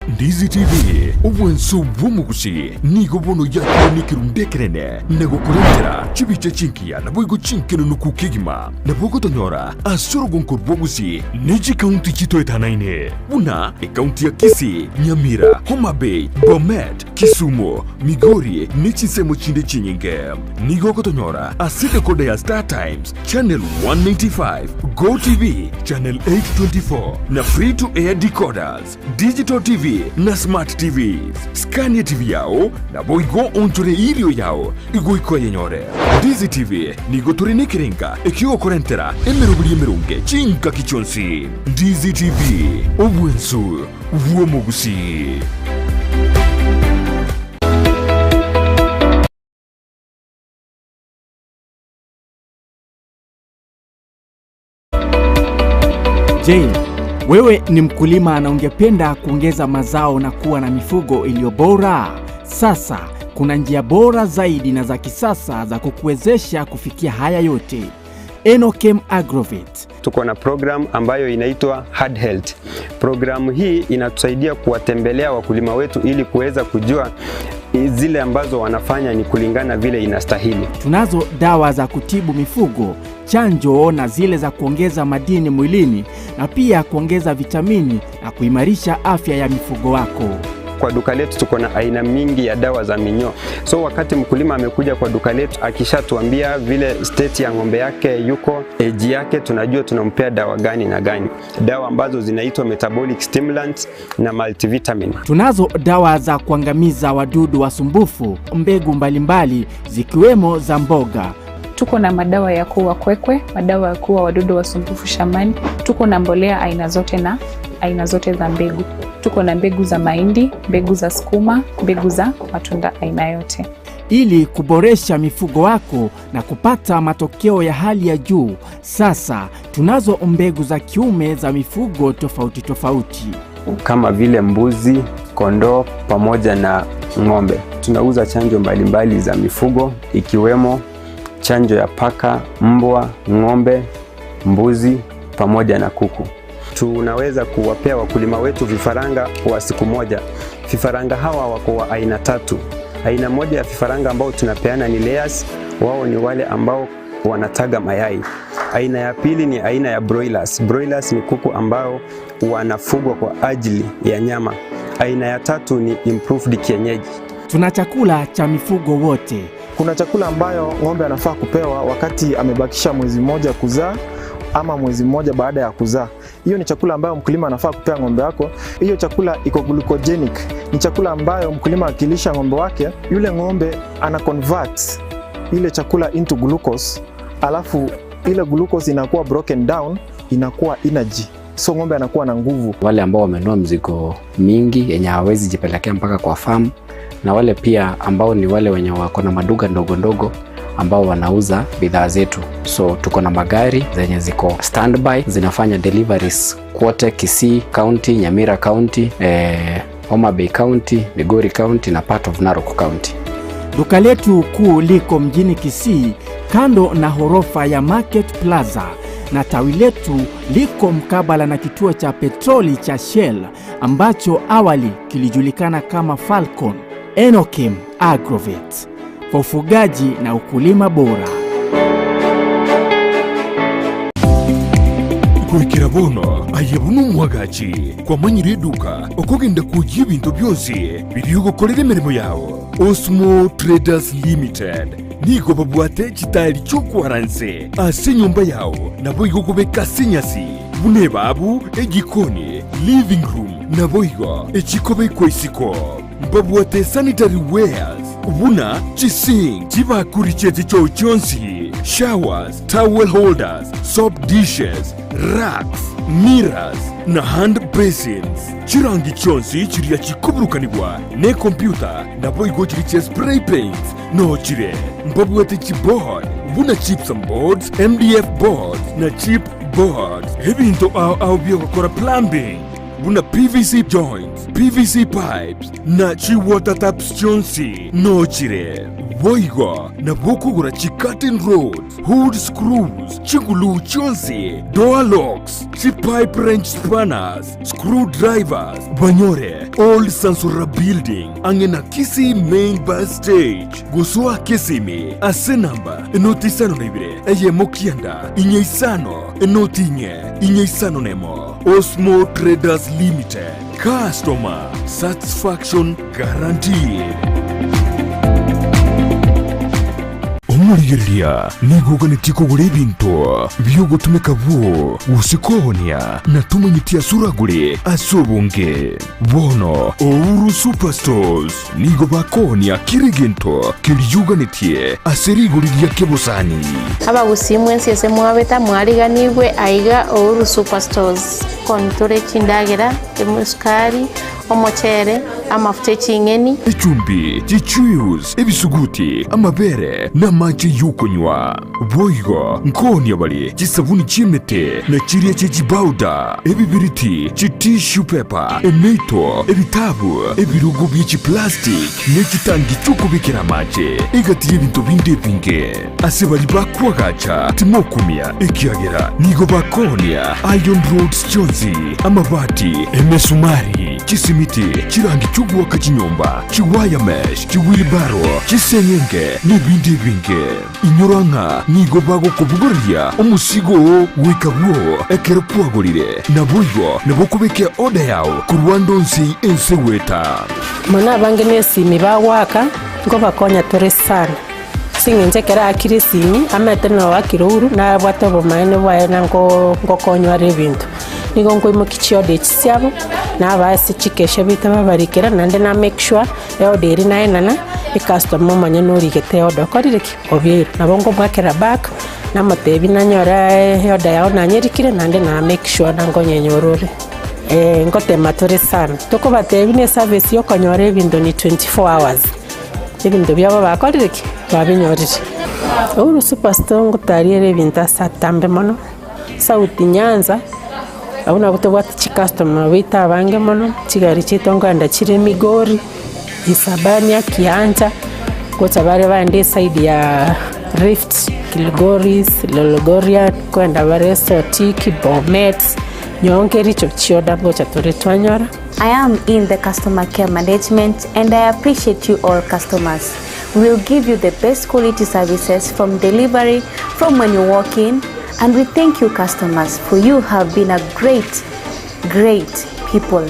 Ndizi TV Ubwansu Bw'Gusii nigo bono yakoni kirundekerene nego kurengera chibiche chinkia na boigo chinkeno nukukigima na bogo tonyora asoro gonkor Gusii neji county chito etanaine una county ya Kisii, Nyamira, Homa Bay, Bomet, Kisumu, Migori nechi semo chinde chinyinge nigo kotonyora asite kode ya Star Times channel 195 Go TV channel 824 na free to air decoders digital TV na smart TVs Scania TV yao na boigo onchore ilio yao igo iko yenyore Ndizi TV nigo turine kirenga ekio korentera emerunge chinka kichonsi Ndizi TV Ubwansu Bw'Gusii. Je, wewe ni mkulima na ungependa kuongeza mazao na kuwa na mifugo iliyo bora? Sasa kuna njia bora zaidi na za kisasa za kukuwezesha kufikia haya yote. Enochem Agrovet. Tuko na program ambayo inaitwa Hard Health. Programu hii inatusaidia kuwatembelea wakulima wetu ili kuweza kujua zile ambazo wanafanya ni kulingana vile inastahili. Tunazo dawa za kutibu mifugo, chanjo na zile za kuongeza madini mwilini na pia kuongeza vitamini na kuimarisha afya ya mifugo wako. Kwa duka letu tuko na aina mingi ya dawa za minyoo. So wakati mkulima amekuja kwa duka letu akishatuambia vile state ya ng'ombe yake yuko, age yake, tunajua tunampea dawa gani na gani. Dawa ambazo zinaitwa metabolic stimulants na multivitamin. Tunazo dawa za kuangamiza wadudu wasumbufu, mbegu mbalimbali zikiwemo za mboga. Tuko na madawa ya kuua kwekwe, madawa ya kuua wadudu wasumbufu shambani. Tuko na mbolea aina zote na aina zote za mbegu. Tuko na mbegu za mahindi, mbegu za sukuma, mbegu za matunda aina yote. Ili kuboresha mifugo wako na kupata matokeo ya hali ya juu, sasa tunazo mbegu za kiume za mifugo tofauti tofauti. Kama vile mbuzi, kondoo pamoja na ng'ombe. Tunauza chanjo mbalimbali za mifugo ikiwemo chanjo ya paka, mbwa, ng'ombe, mbuzi pamoja na kuku. Tunaweza kuwapea wakulima wetu vifaranga wa siku moja. Vifaranga hawa wako wa aina tatu. Aina moja ya vifaranga ambao tunapeana ni layers, wao ni wale ambao wanataga mayai. Aina ya pili ni aina ya broilers. Broilers ni kuku ambao wanafugwa kwa ajili ya nyama. Aina ya tatu ni improved kienyeji. Tuna chakula cha mifugo wote. Kuna chakula ambayo ng'ombe anafaa kupewa wakati amebakisha mwezi mmoja kuzaa ama mwezi mmoja baada ya kuzaa. Hiyo ni chakula ambayo mkulima anafaa kupea ng'ombe wako. Hiyo chakula iko glucogenic. Ni chakula ambayo mkulima akilisha ng'ombe wake, yule ng'ombe ana convert ile chakula into glucose, alafu ile glucose inakuwa broken down, inakuwa energy. So ng'ombe anakuwa na nguvu. Wale ambao wamenunua mzigo mingi yenye hawezi jipelekea mpaka kwa farm, na wale pia ambao ni wale wenye wako na maduka ndogo ndogo ambao wanauza bidhaa zetu. So tuko na magari zenye ziko standby zinafanya deliveries kote Kisii County, Nyamira County, Homa Bay County, Migori County na part of Narok County. Duka letu kuu liko mjini Kisii kando na horofa ya Market Plaza, na tawi letu liko mkabala na kituo cha petroli cha Shell ambacho awali kilijulikana kama Falcon. Enochem Agrovet, kwa ufugaji na ukulima bora. kwikira bono ayebuna umwagachi kwa manyire duka okogenda kujya ibintu byose biri gukorera imirimo yawo. Osmo Traders Limited nigo babwate kitali cyo kwaranse ase nyumba yawo nabo igokobeka senyasi bune babu egikoni living room nabo igo ekikobe kwesiko babwate sanitary wares ubuna chising chibakuricheti cyo cyonsi showers, towel holders, soap dishes, racks, mirrors na hand basins. Chirangi chonsi chiriya chikuburukanibwa ne computer nabo igo chiriche spray paints no chire mbabwate chipboard buna chips and boards, MDF boards na chip boards. Ebinto au byokora plumbing buna PVC joints, PVC pipes na chi water taps chonsi no chire boigo na bokugura chi curtain rods, hood screws, chigulu chonsi, door locks, chi pipe wrench spanners, screwdrivers. Banyore old Sansura building angena Kisii main bus stage gusua Kisimi ase namba enotisano nebire eye mokianda inyeisano enotinye inyeisano nemo. Osmo Traders Limited, customer satisfaction guaranteed. Omurigeria nigugane tiko gure binto byogotumeka bwo usikonya natumanyitia suragure asobonge bono Ouru Superstores nigo bakonya kirigento kiriyuganitie aseriguriria kebosani abagusi mwensi ese mwabeta mwariganirwe aiga Ouru Superstores kontore chindagera emuskari omuchere amafuta chingeni echumbi chichuyus ebisuguti amabere n'amaji y'ukunywa boigo nkonya bali chisabuni chimete na chiriya chechibauda ebibiriti chitissue paper emeto ebitabu ebirugu by'echiplastic n'ekitangi cy'okubikira amaji egati y'ebintu bindi binge ase bali bakwagacha timokumya ekiagera nigo bakonya iron rods chonzi amabati emesumari chisimiti chirangi cy'ugwaka chinyomba chiwaya mesh chiwilbaro chisenyenge n'ibindi binge inyoranka nigo bago kubuguriya umusigo wikabwo ekero kwagurire nabuigo nabokubeke oda yawo kurwandonsi enseweta mana bange nesimi bawaka ngo bakonya tore sana singenje kera akiri simi amete no wakiruru na bwatobo maene bwaye nango ngokonywa rebintu nigo ngoimo kichiode chisiabo na basi chikeshe bitaba barikera nande na make sure eoderi na enana customer manya no rigete odo korireki obye nabongo bwakera back na matebi na nyora yoda yao na nyerikire nande na make sure nango nyenyorore ngote matore sana toko batebi ne service yo konyore bindo ni 24 hours ibindo byabo bakorireki babinyorire Ouru Superstore ngutariere binta satambe mono sauti Nyanza abuna butobwati chi customer wita bange mono chigari chitonganda chire Migori Isabania Kianja kocha bare bande side ya Rift Kilgoris Lologoria kwenda bare Sotiki Bomet nyongeri chokchioda bocha tore twanyora. I am in the customer care management and I appreciate you all customers. We will give you the best quality services from delivery, from when you walk in, and we thank you customers for you have been a great people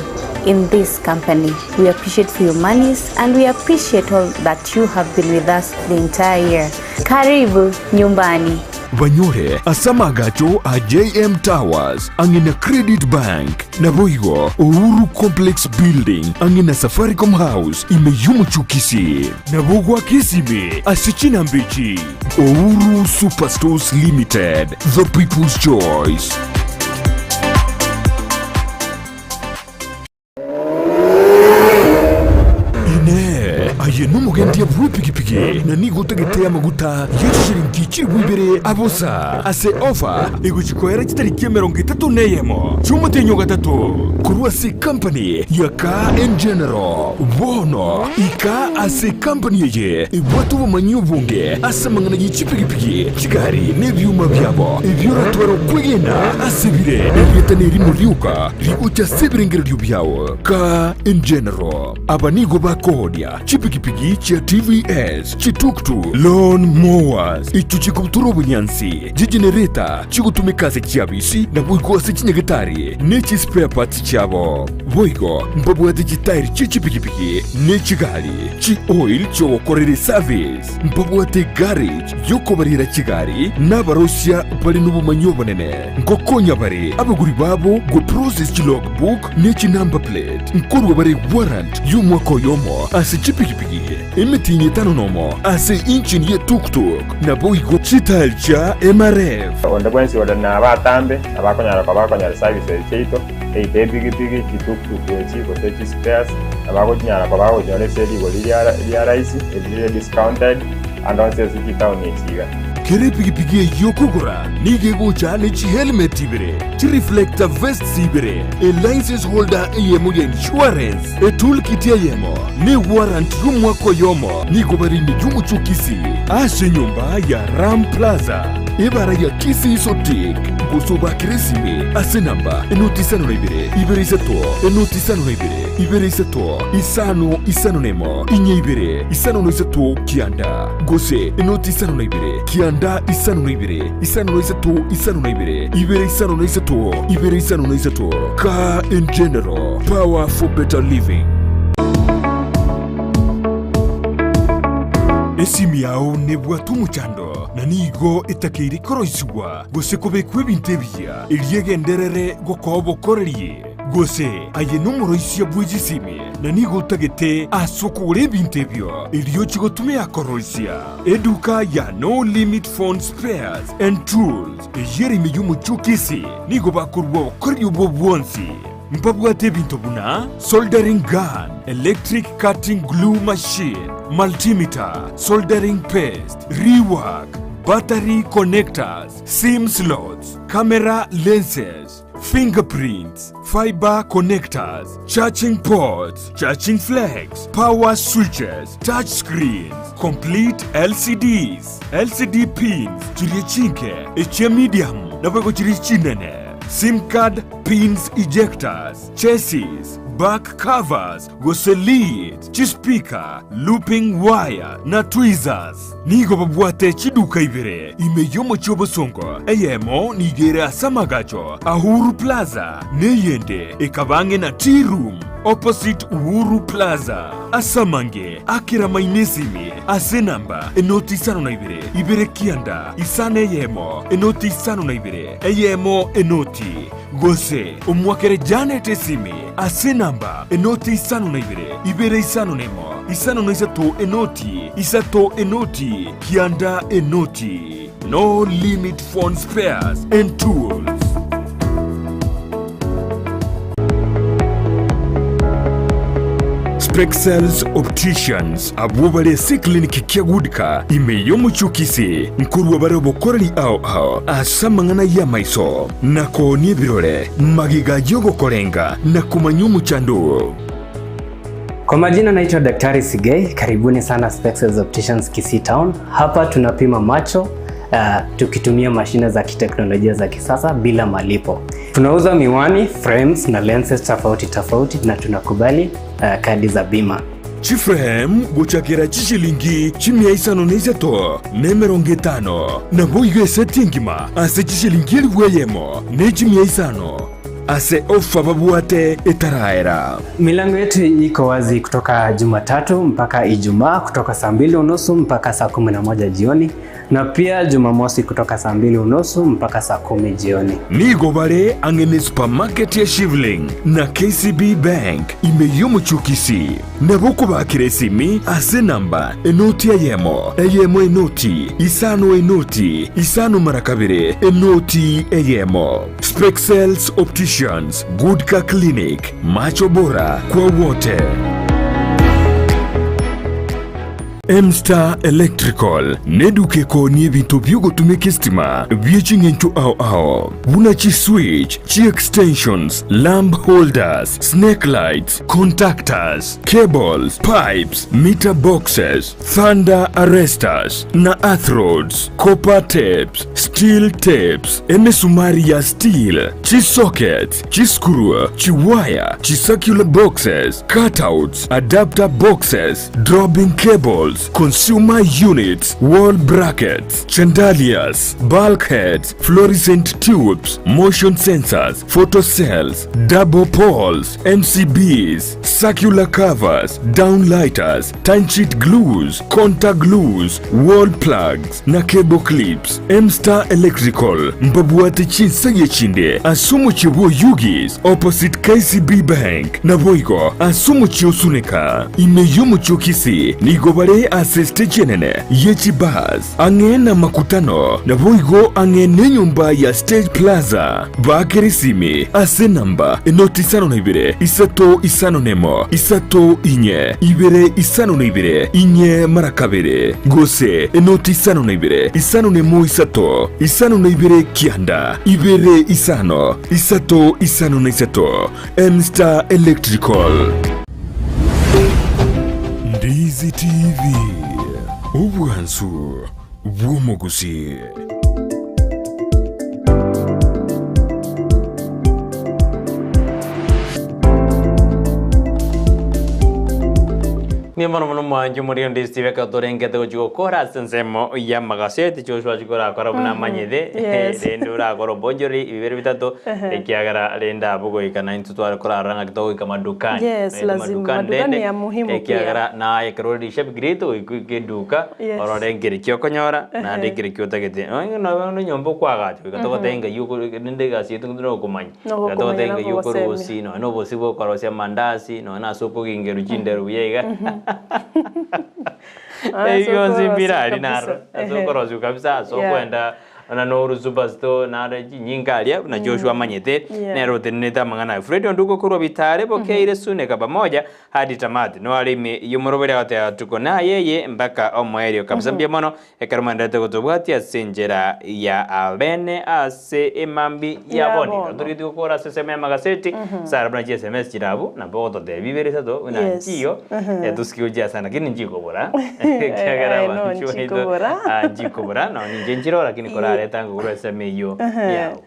in this company. We appreciate for your monies and we appreciate all that you have been with us the entire year. Karibu nyumbani. Banyore asamagacho a JM Towers angina Credit Bank na boigo Ouru Complex Building angina Safaricom House imeyumu chukisi na bogwa Kisimi asichina mbichi. Ouru Superstores Limited, the people's choice. Aye numugendi ya buru pikipiki na nigo tegetea maguta yeshiringi chibwibere abosa ase offer iguchikoera chitariki 30 neyemo chumutenyo gatatu kurwa si company ya Car in General bono ika ase company ye ibwatu bumanyu bunge ase mangana yichipikipiki chigari nebyuma byabo ibyura twaro kwegena asibire ebyetane rimuriuka rigucha sibiringiro byabo Car in General abanigo bakodia chipikipiki cha TVS chitu tuktuk, lawn mowers, ichuchikuturo bunyansi, jigenerator, chigutumikaze chiabisi, na buigwase chinyagetari, nechi spare parts chabo. Boigo, mpabwate chitairi chichi pikipiki, nechi gali, chi oil chogo korere service, mpabwate garage, yoko barira chigari, nabarosia bali nubu manyoba nene, nkokonya bari, abaguri babo, go process logbook, nechi number plate, nkorwa bari warrant, yumwako yomo, ase chipikipiki, imitinye tano nomo, ase inchin ye tuktuk, na boigo chitail cha MRF. Onda kwensi wadana abatambe, abakonyara services cheito, eite pigipigi, chituktuk wechi, kotechi spares, abakonyara nyore seli wali raisi, discounted, and also town nechiga. Kere pigipigi yokugura, nige gocha nechi helmet ibere, chi reflector vest ibere, a license holder yemo insurance, a toolkit yemo, ni warrant yumwako yomo, ni gobari ni yumuchu Kisii, ase nyumba ya Ram Plaza, ibara ya Kisii Sotik, gosoba kiresime, ase namba, enotisano ibere isato, enotisano ibere isato, isano nemo, inye ibere, isano no isato kianda, gose, enotisano ibere, kianda isano no ibere, isano no ibere, ibere isano no isato, car in general, power for better living. Esimi yao nebwatu muchando na nigo itakeiri koroisugwa gose kobekwe bintebia iliyegenderere gokobo koreriye gose aye numero isia bwijisimi na nigo tagete asokore bintebio iliyo chigotume akoroisia eduka ya No Limit Phone Spares and Tools yeri miyumu chukisi nigo bakurwo koryo bobwonsi mpabwate bintobuna soldering gun, electric cutting glue machine, multimeter, soldering paste, rework, battery connectors, SIM slots, camera lenses, fingerprints, fiber connectors, charging ports, charging flags, power switches, touch screens, complete LCDs, LCD pins, chiriechinke, medium, nabego chirichinene, SIM card pins ejectors, chassis, back covers, gose leads, chispika, looping wire, na tweezers. Nigo babwate chiduka ibere, imeyomo chobo songo, eyemo nigere asamagacho, Ahuru Plaza, neyende, ekabange na tea room, opposite Uhuru Plaza, asamange, akira mainesimi, asenamba, enoti sano na ibere kianda, isane yemo, enoti sano na eyemo enoti, gose, umwakere jane tesimi, asenamba, enoti isano na ibere isano nemo, isano no isato enoti, kianda enoti. No Limit Phone Spares and Tools. Spexels Opticians abubale si kliniki kiagudika imeyomu chukisi nkurwa barabo korali ao asamangana ya maiso nako ni birole magiga yogo korenga na kumanyumu chandu. Kwa majina naitwa Daktari Sigei, karibuni sana Spexels Opticians Kisii Town. Hapa tunapima macho tukitumia mashine za kiteknolojia za kisasa bila malipo. Tunauza miwani, frames na lenses tofauti na tunakubali kadi za bima. Chiframe guchakira chishilingi chimia isano neiseto nemerongetano na boiga setingima ase chishilingi liweyemo ne chimia isano ase ofa babuate etaraera. Milango yetu iko wazi kutoka Jumatatu mpaka Ijumaa kutoka saa 2:30 mpaka saa 11 jioni na pia Jumamosi kutoka saa 2:30 mpaka saa 10 jioni. Nigo bare angene supermarket ya Shivling na KCB Bank imeyomo chukisi na boko bakire simi ase namba enoti eyemo enoti isano marakabire enoti eyemo. Spexels Opticians, Goodka Clinic, macho bora kwa wote. M-Star Electrical neduke ko ni bintu byugo tumeke stima byechingencho ao buna chi switch chi extensions, lamp holders, snake lights, contactors, cables, pipes, meter boxes, thunder arresters na earth rods, copper tapes, steel tapes, emesumari ya steel, chi sockets, chi screw, chi wire, chi circular boxes, cutouts, adapter boxes, dropping cables, cables, consumer units, wall brackets, chandeliers, bulkheads, fluorescent tubes, motion sensors, photocells, double poles, MCBs, circular covers, downlighters, time sheet glues, contact glues, wall plugs na cable clips. M-Star Electrical Mbabuate Chinseye Chinde Asumu Chiwo Yugis opposite KCB Bank na Boigo Asumu Chiosuneka Imeyumu Chukisi Nigobare Aseste Chenene Yechi Baz Angena Makutano na Boigo angene nyumba ya Stage Plaza Bakeri Simi Ase namba Enoti Isano na Ibire Isato Isano Nemo Isato Inye Ibire Isano na Ibire Inye Marakabere Gose Enoti Isano na Ibire Isano Nemo Isato Isano na Ibire Kianda Ibire Isano Isato Isano na Isato M-Star Electrical. Ndizi TV Ubwansu Bw'Gusii. Ni mono mwanju muri Ndizi TV ka torengete go kora sensemo ya magasete Joshua chikora kora buna manyede rendura koro bonjori ibere bitatu ekiagara renda bugo ikana intutwara kora ranga kitogo ikamadukani yes lazima madukani ya muhimu pia ekiagara na ekrodi shep grito ikuduka orore ngiri kyokonyora na ndikiri kyotagete no nyombo kwagacho ikatogo tenga yuko ninde gasitu ndiro kumanya ikatogo tenga yuko rusi no bosibo korosya mandasi no na soko gingeru chindero yega Eyo zimbirali naro azokorozu kabisa azokwenda na noru superstore na nyingalia na Joshua manyete nero teneta mangana Fred nduko kuro bitare bokeire sune kaba moja hadi tamati no alimi yumurobere wate tuko na yeye mpaka omwerio kabisa bya mono ekarumandate gutubwati asenjera ya abene ase emambi ya boni turiti gukora seseme magaseti sara bana SMS kirabu na boto de biberesa do na kiyo tusikioja sana kini njiko bora kagara no njiko bora no ninjiro lakini kora tangu kuresa meyo yao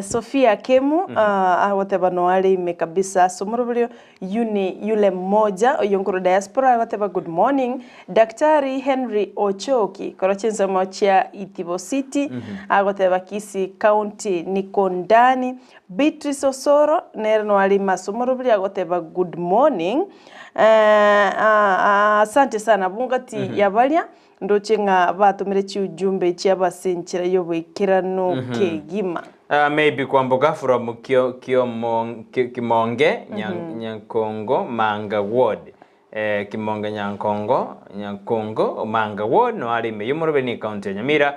Sofia Kemu awateba no alime kabisa somorobelio yule mmoja oyongoro diaspora awateba good morning Daktari Henry Ochoki korochenza mochia Itibo City awateba Kisii County niko ndani Beatrice Osoro nerno alima somorobelio awateba good morning asante sana bungati yabalia ndochenga batumire cyujumbe cy'abasenchira yobwekirano kegima maybe kwamboka from Kimonge Nyankongo Manga Ward Kimonge Nyankongo Manga Ward no alime yumurobeni county Nyamira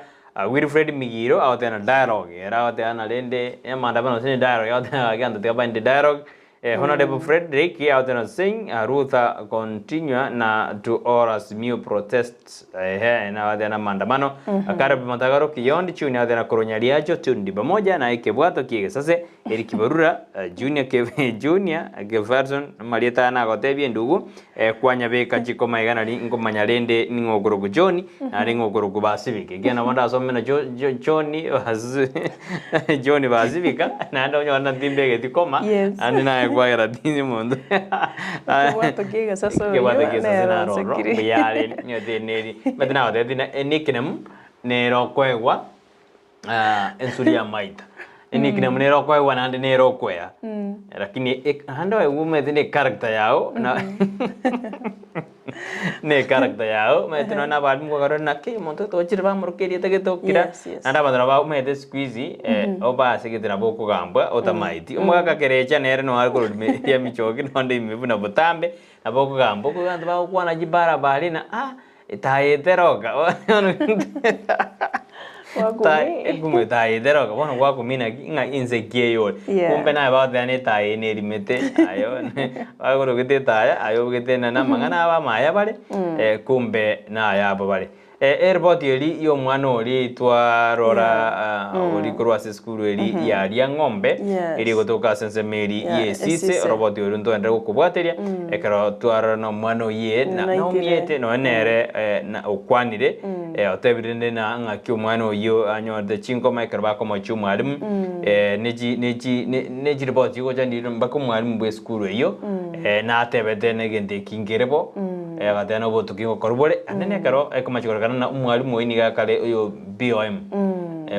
Wilfred Migiro out in a dialogue era out ana lende emanda bano sin dialogue out aganda te bande dialogue Honorable Frederick out and sing Rutha continue na to oras new protests na wadana maandamano akarabu matagaro kiyondi chuni wadana koronyaliacho tundi pamoja na ikebwato kiege sasa eri kibarura junior Geverson Marieta na gotebie ndugu kwanya beka chikoma igana ngomanyalende ningogorogo Joni na ngogorogo basibike gena wanda asome Joni basibika na ndo nyona timbege tikoma andi na kwa radini mundo wato giga sasa na roro biyale nyote neri badina wadina enikinem nero kwegwa ensuria maita enikinem nero kwegwa nande nero kwea lakini hando egume tine character yao na ne character yao metino na bad mo garo na ke monto to chirba morkeria tege to kira anda badra ba mete squeeze oba segitira boko gamba otamaiti omaka kerecha nere no algo me ya michoki no ande me buna botambe na boko gamba ko anda ba kwana jibara balina taeteroga Gume tae deroga bueno wakumina nga insekie yo kumbe na ba dane tae ne limete ayo agoro gete tae ayo gete na mangana ba maya bale kumbe na ya bale airport yeli yo mwana oli twa rora oli kurwa se skuru eli ya ria ngombe eli gotoka sense meri yesise robot yoli ndo enda kubwateria ekaro twara no mwana ye na no miete no nere na okwanire otebirinde na ngakyo mwana yo anyo de chinko micro ba komo chu mwalimu neji report yuko jandi mbako mwalimu bwe skuru yo na atebete negende kingerebo gatena boto kingo korubore anene karo ekomachikora na umwalimu ini gakare uyo BOM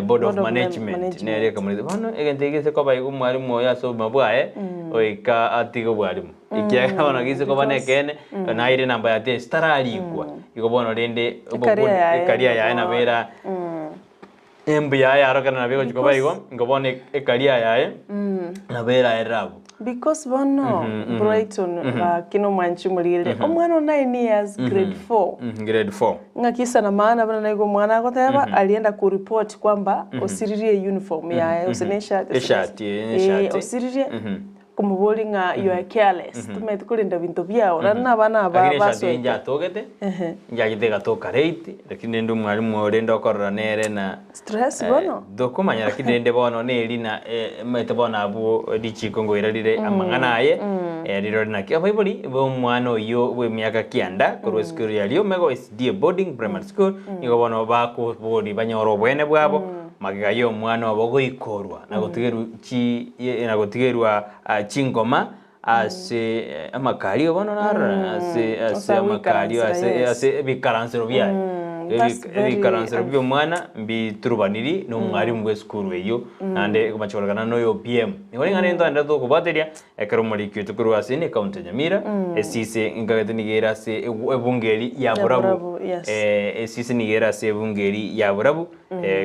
Board of Management nere kamuri bano egende gise ko bayi umwalimu ya so mabwae oika atigo bwalimu ikiaga bana gise ko bane kene na ire namba ya te stararikwa iko bono rende karia ya na bera embia ya arokana na bego chiko bayigo ngobone ekaria ya na bera erabu because bono Brighton kino mwanchumulile omwana 9 years grade 4 grade 4 ngakisa na maana bana naiko mwana akoteba alienda ku report kwamba osiririe uniform ya osinesha shirt osiririe kumuboli nga you are careless tumete kulinda bintu byao na bana baso nja togete nja gitega toka rate lakini ndo mwalimu orenda okorora nere na stress bono dokumanya lakini ndende bono neri na mete bono abu dichiko ngoirarire amangana aye riro na kia baibuli bo mwana oyo we miaka kianda korwe school yalio mego SD boarding primary school nigo bono bako bodi banyoro bwene bwabo magayo mwana obogo ikorwa na gotigerwa chingoma ase amakario bono nara ase amakario ase bikaransero bya bikaransero byo mwana mbiturubaniri no mwarimu we school eyo nande kumachoragana no yo PM ngori ngane ndo anda to kubateria ekero muri kyoto kuru ase ne county Nyamira esise ngagete nigera se ebungeri ya burabu esise nigera se ebungeri ya burabu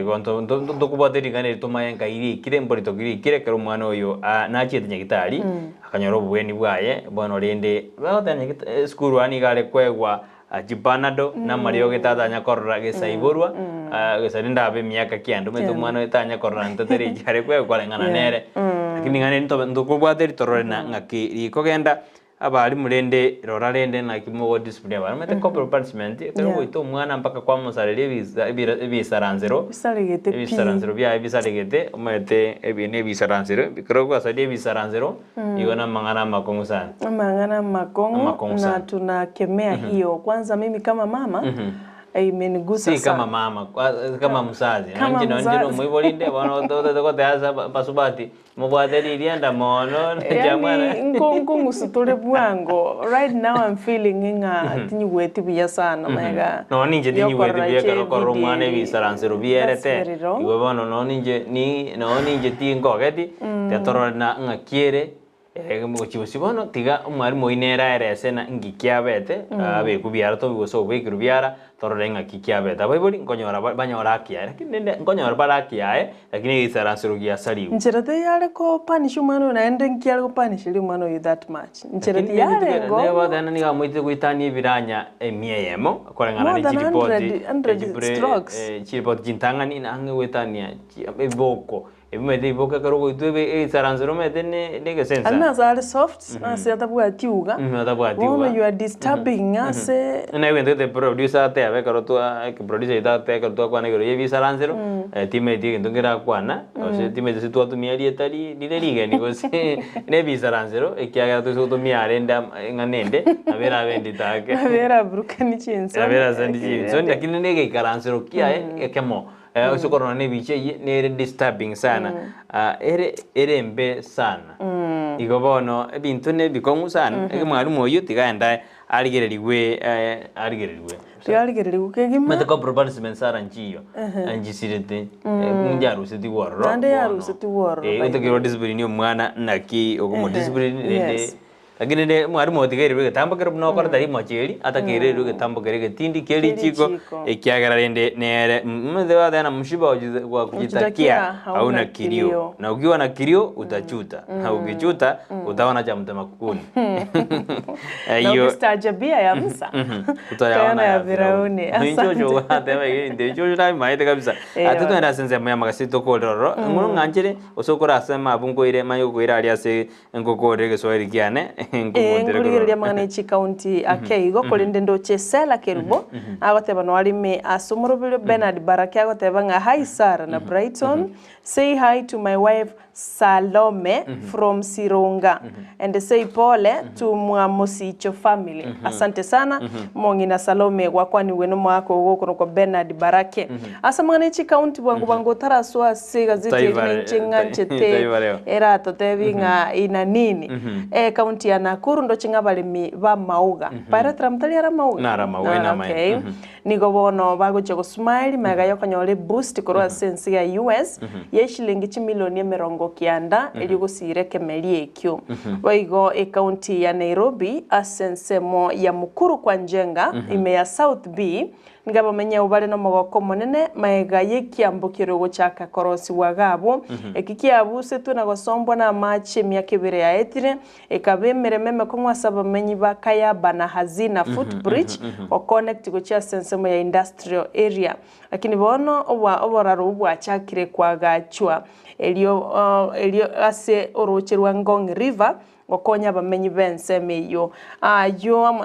gonto ndo kubateria ngane tomaye nkairi kire mborito kire kero mwana oyo na chete nyagitari akanyoro bweni bwaye bono rende batanya school ani gale kwegwa jibanado na mario getatanya korra gesaiborwa gesarinda be miaka kiando meto mwana etanya korra ntatere jare kwegwa ngana nere lakini ngane ndo kubwateri torore na ngaki rikogenda abali murende rora rende na kimo display ba mete corporate punishment kero goito mwana mpaka kwa musarere bisaranzero bya bisaregete umete ebine bisaranzero bikoro kwa sadi bisaranzero igona mangana makongo sana na tunakemea hiyo kwanza mimi kama mama imenigusa sana. Si kama mama, kama mzazi. Nje mwibolinde bwana toto teaza pasubati. Mubwadeli lienda mono jamana. Ngongo musutore bwango. Right now I'm feeling tinyugweti bya sana mega. No ninje tinyugweti bya karo romane bisaransero bierete. Iwe bono no ninje tingo geti. Tetoro na ngakiere chibusibono tiga umwarimu inera erese na ngikiabete abe kubiara to bigoso bekirubiara tororenga kikiabete abaibori nkonyora banyora kia lakini nkonyora barakia lakini isaransero gia saliu ncherete yale ko punish umwana na ende nkiale ko punish li umwana you that much ncherete yale ngo ne wadana ni gamwite kuitani biranya emieyemo korengana ni chipoti jintangani na ange wetania eboko ebimete iboka karogo itwebe isaranzero mete ne gesensa ana zale soft ase atabwatiuga atabwatiuga you are disturbing ase na wende the producer ate abe karoto producer ite karoto kwa negero yebi isaranzero time tige ndongera kwana ose time de situ atumia lietali lilige ni gose ne bi isaranzero ekiaga to soto miarenda nganende abera bendi take abera brukani chinso abera sandi chinso lakini nege ikaranzero kia ekemo uso korona ne biche ne disturbing sana ere mbe sana igobono ebintu ne bikongu sana mwalimu oyo tigaenda aligereriwe kegima mete ko proposal sara njiyo anjisirete munjaru seti worro ande yaru seti worro utekiro discipline omwana naki ogomo discipline rende lakini ne mwarimu otigererwe getambo kero no kora tari mocheri atagererwe getambo kere getindi keri chiko ekiagara rende nere mmedewa dana mshiba wa kujitakia hauna kilio na ukiwa na kilio utachuta na ukichuta utaona cha mtamakuni hiyo stajabia ya msa utayaona ya Virauni njojo atema inde njojo na maite kabisa atatu enda sense ya magasito koloro ngono ngangere osokora sema abungo ire mayo goira ali ase ngokore geswahili kiane nguriria Manchi County akeigo kolinde ndoche sela kerubo agoteba no alime asomorobile Bernard Baraka agoteba nga hi Sara na Brighton say hi to my wife Salome from Sironga and say pole to Mwamosicho family asante sana mongi na Salome wakwani weno mwako goko kwa Bernard Barake asa Manchi County bango taraswa siga zite nchenganje te era totebi nga ina nini county ya Nakuru ndo chinga balimi ba mauga para tramtali ara mauga na mauga na okay nigo bono bagoche go smile mega yokonyole boost korwa sense ya US ya shilingi milioni 90 eli gusire kemeli ekyo baigo county ya Nairobi asensemo ya mukuru kwa njenga ime ya South B ngabo menya ubale no mogoko monene maega yekiambukiro gochaka korosi wagabo ekikiabuse tu na gosombwa na machi myakebere ya etire ekabemere meme kongwa saba menyi bakaya bana hazina footbridge o connect gocha sensemo ya industrial area lakini bono oboraro bwachakire kwa gachwa elio ase orocherwa Ngong River gokonya bamenyi benseme yo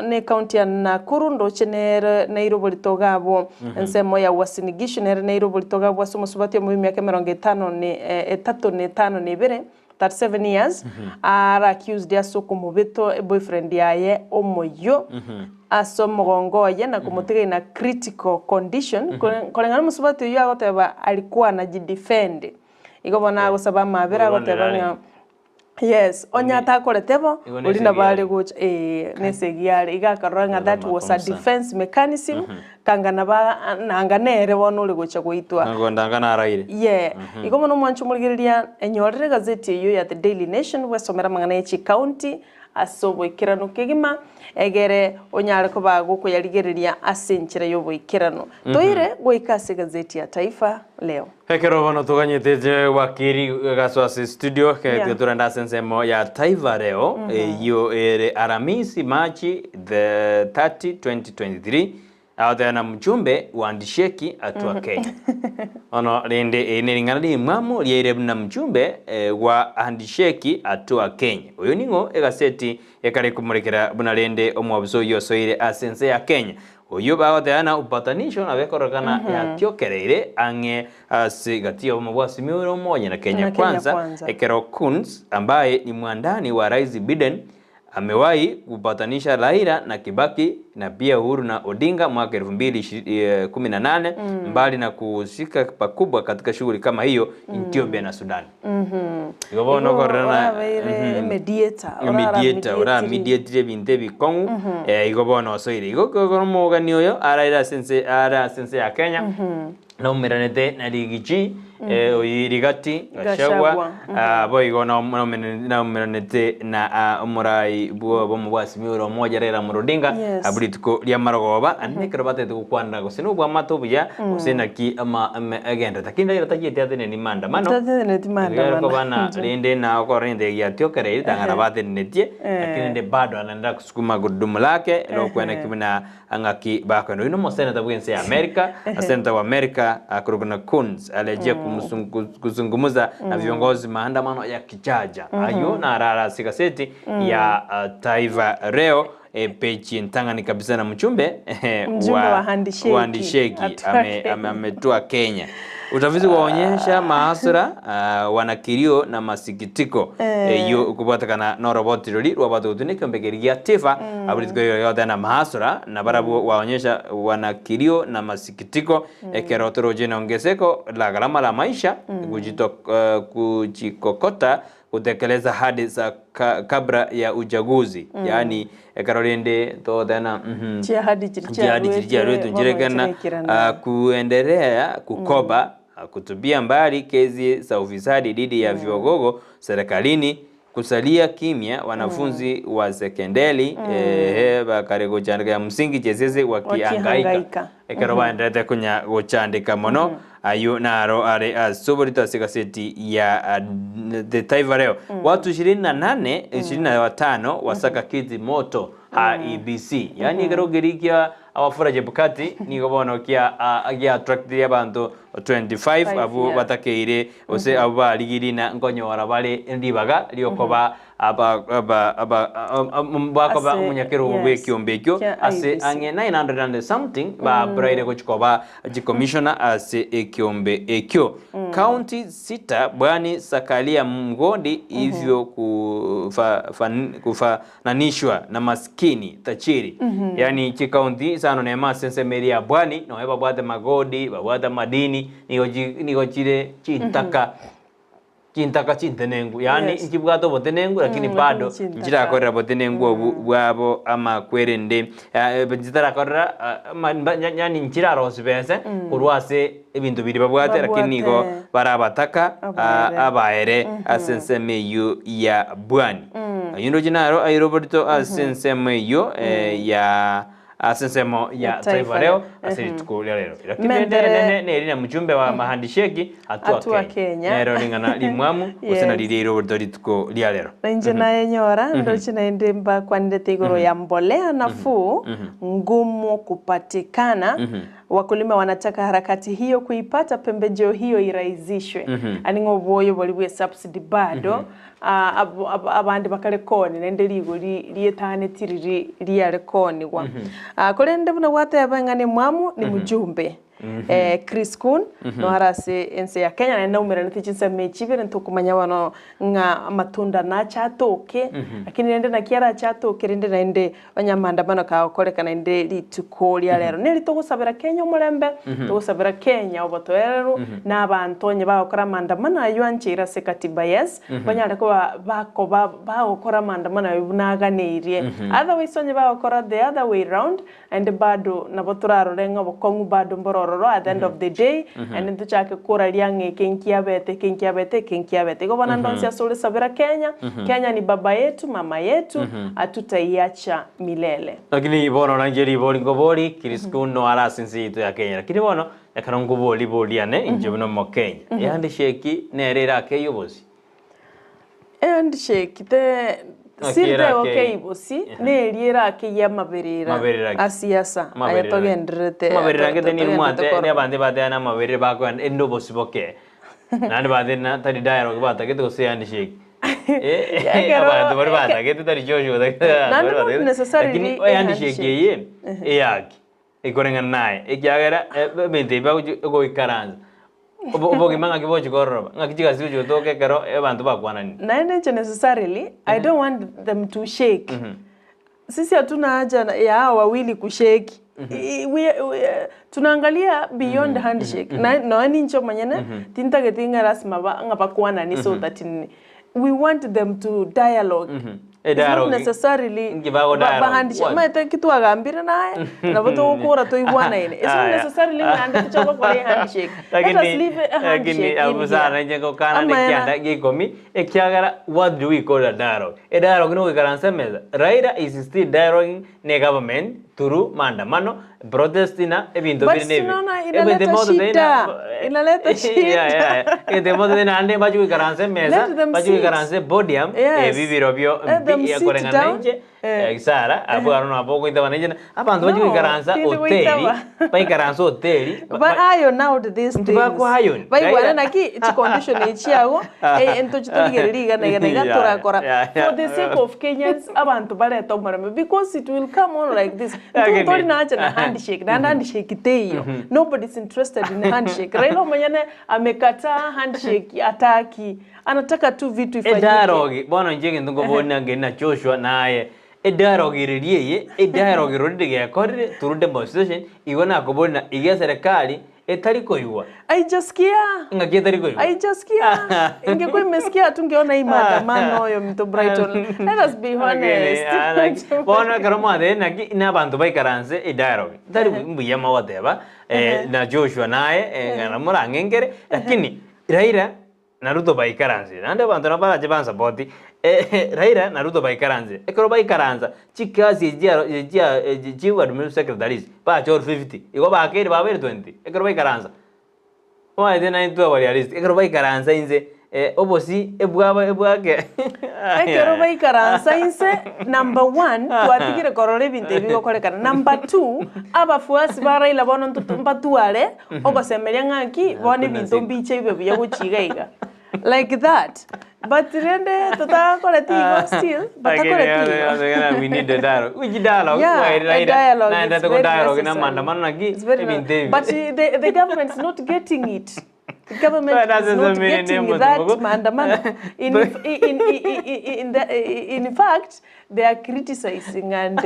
ne county ya Nakuru ndo chenere Nairobi litogabo ensemo ya wasinigisho nere Nairobi litogabo asumo subati mu myaka 35 ne bere 37 years are accused ya soko mubito boyfriend yaye omoyo asomogongoye na kumutega na critical condition kolengana musubati yo agoteba alikuwa anajidefend igobona gusaba mabera agoteba yes onya takoretebo ulinda bale gocha nesegiare igakaranga that was a defense mechanism kangana ba nanganere wono ule gocha goitwa ngondangana araire igomo no mwanchu mulgiria enyorere gazeti yo ya The Daily Nation wesomera mangana echi county asobo ikirano kigima egere onyare ko bago yarigereria asenchira yo boikirano toire goikase gazeti ya Taifa leo hekero bono tuganyete wakiri gaswasi studio ke turenda sensemo ya Taifa leo yo ere Alhamisi Machi the 30 2023 na mjumbe wa Ndisheki atwa Kenya ono rende enelingana ni mwamu liere na mjumbe wa Ndisheki atwa Kenya uyo ningo egaseti ekare kumurekera buna rende omwabuzo yosoire asense ya Kenya uyo bagoteana upatanisho na bekorokana yatiokereire ange asigatio mabwasi miuro moja na Kenya kwanza ekero Kunz ambaye ni mwandani wa Rais Biden amewahi kupatanisha Raila na Kibaki na pia Uhuru na Odinga mwaka 2018 mbali na kuhusika pakubwa katika shughuli kama hiyo Ethiopia na Sudan. Igobono korana mediator binte bikongu igobono soire igokono mogani oyo ara sense ya Kenya no meranete na ligichi oyirigati gashagwa boigo no meranete na umurai bo mubwasi miuro moja rera murudinga abritiko lya marogoba anekero batete kukwanda gusino bwa matobuya usena ki ama agenda takinda iratajete atene ni mandamano ko bana rende na ko rende ya tiokere tangara batenetie lakini bado anaenda kusukuma gudumu lake lokwena kibina angaki bakono ino mosena tabwense ya America asenta wa America akuruguna Kunz alejia kuzungumuza na viongozi maandamano ya kichaja ayo na rara sikaseti ya Taifa leo pechi ntangani kabisa na mchumbe wa Ndisheki ametua Kenya. Utavizi waonyesha maasura wanakirio na masikitiko yu kubatakana no roboti roli wabatu utunike mbegeria tifa abritiko yote na maasura na barabu waonyesha wanakirio na masikitiko kerotoro jina ongezeko la gharama la maisha kujikokota kutekeleza hadi za kabla ya uchaguzi yani karolende to dana hadi jirekana kuendelea kukoba kutubia mbali kesi za ufisadi dhidi ya viongozi serikalini kusalia kimya wanafunzi wa sekondari bakarego chandika msingi chezeze wakiangaika ekaroba ndete kunya gochandika mono ayo naro are soborita sikaseti ya The Taifa leo watu 25 wasaka kiti moto IEBC yani garogerikia awafura jebukati ni gobono kia agia attract ya bantu 25 abu batakeire ose aba ligirina ngonyo warabale ndibaga liokoba aba munyakero wekiyombekyo ase ange 900 and something ba braide kuchikoba commissioner ase ekiombe ekyo county sita bwani sakalia mgodi hivyo kufananishwa na maskini tachiri yani chi county sano nema sense meria bwani no eba bwate magodi babwata madini nigo chire chitaka chintaka chintenengu yani nchibwato botenengu lakini bado njira korera botenengu bwabo ama kwerende njira korera yani njira rosibese kurwase ebintu biri babwate lakini go barabataka abaere asensemeyo ya bwani yundo jinaro aeroborto asensemeyo ya asensemo ya taifa leo asili tukulia leo lakini nene mjumbe wa mahandisheki atua Kenya nero ningana limwamu usena lidiro dori tukulia leo nje na enyora ndo china endemba kwa ndete igoro ya mbolea nafuu ngumu kupatikana wakulima wanataka harakati hiyo kuipata pembejeo hiyo iraizishwe aningo boyo boliwe subsidy bado abandi bakarekoni nende ligo lietane tiriri liarekoni kwa kolende buna wate abangane mwamu ni mjumbe Chris Kun no harase ense ya Kenya na naumira ntichinsa mechibere ntokumanya wano nga matunda na chatoke lakini nende na kiara chatoke nende nende banyamanda bano ka koleka nende litukolia lero neli togusabira Kenya mulembe togusabira Kenya obotoero na bantonye bakora mandamana yuanchira sekatiba yes banyale ko bakora mandamana yunaganirie otherwise onye bakora the other way round and bado naboturaro renga bokongu bado mbororo at the end of the day and into chake kura liange kenkiabete go bana ndonsia sole sabira Kenya Kenya ni baba yetu mama yetu atutaiacha milele lakini bono nanjeri boli ngoboli kiriskuno ala sinsi ya Kenya lakini bono yakarongo boli ane injibno mo Kenya yandi sheki nerera ke yobosi and sheki te sirde okay bosi ne liera ke ya maberera asiasa ayatogendrete maberera ke teni mwate ne bande na maberera bako endo bosi boke nani bande na tadi dialogue bata ke to se andi sheki abandi bari bata ke tari jojo da necessarily andi sheki ye yaki ikorenga naye ekyagera bente ba go ikaranza obo gimanga kibochi kororo ngakijiga sijo toke kero abantu bakwana ni not necessarily I don't want them to shake sisi hatuna haja ya wawili kushake tunaangalia beyond handshake na nani ncho manyana tinta getinga rasma ngapakwana ni so that we want them to dialogue not necessarily handshake kitu agambira naye na boto ukora to ibwana ine it's not necessarily ngande tuchako kwa handshake let us leave a handshake lakini abusana njengo kana nikianda gikomi ekyagara what do we call a dialogue dialogue no ikaransa meza Raila is still dialoguing ne government through maandamano protestina ebintu biri nebi inaleta shida ede modo de nande baju ikaransa meza baju ikaransa podium bibiro byo ya korengana nje Sara abo arona abo kuita banejena abantu baju ikaransa hoteli baikaransa hoteli but ayo now this things baigwana naki condition ichiago ento chitoligeririga na turakora for the sake of Kenyans abantu bare tomarame because it will come on like this tori na acha na handshake na handshake teyo nobody's interested in handshake Raila manyane amekata handshake ataki anataka tu vitu ifanyike dialogue bwana njenge ndungo bona ngena Joshua naye dialogue iriye dialogue rodege yakore through demonstration igona kubona igia serikali etari koyua aijasikia ngakia tari koyua aijasikia ingekuwa imesikia tungeona hii maandamano yo mto Brighton let us be honest bona karoma de naki na bantu baikaranse dialogue tari mbuya mawateba na Joshua naye ngana murangengere lakini Raila na Ruto baikaranse nande bantu na bala jebansa boti Raila na Ruto baikaranse ekoro baikaranza chikazi jiwa administrative secretaries ba chor 50 igo ba kere ba 20 ekoro baikaranza wa ide na into realist ekoro baikaranza inze obosi ebwake ekoro baikaranza inze number 1 twatigire korore binte bigo korekana number 2 abafuasi ba Raila bono ntutumba tuare ogosemeria ngaki bone bintu mbiche ibe bya guchigaiga like that but rende tutakoletigo still batakoletigo we need the dialogue which dialogue dialogue na dialogue na maandamano naki but the government's not getting it government is not getting that maandamano. In fact, they are criticizing and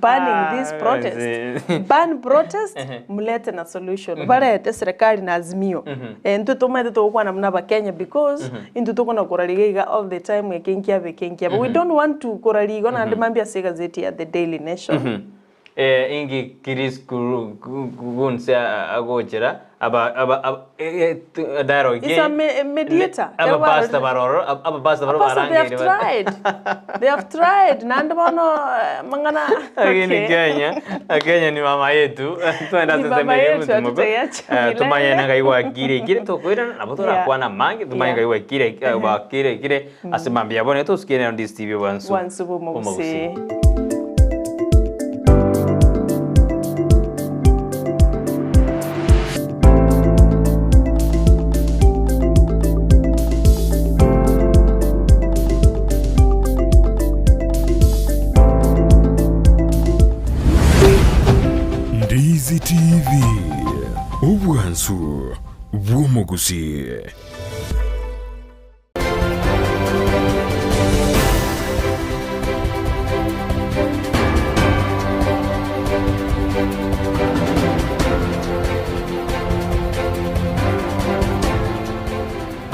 banning this protest. Ban protest, mlete na solution. Barete serikali na azimio. Ntu tumete tukwa na mnaba Kenya because into tukona kuraliga all the time kenkia. But we don't want to kuraliga na ndimambia segazeti at the Daily Nation. Ingi kiris kugunse agochera aba dialogue. It's a mediator. Aba basta baroro They have tried. Nandamano mangana. Kenya ni mama yetu. Tuenda sasa tumanye na kaiwa kire to kwenda na botora kwa na mangi tumanye kaiwa kire asimambia bone to skene on this TV once Mugusi. Ndizi TV Obwansu Bwomugusi.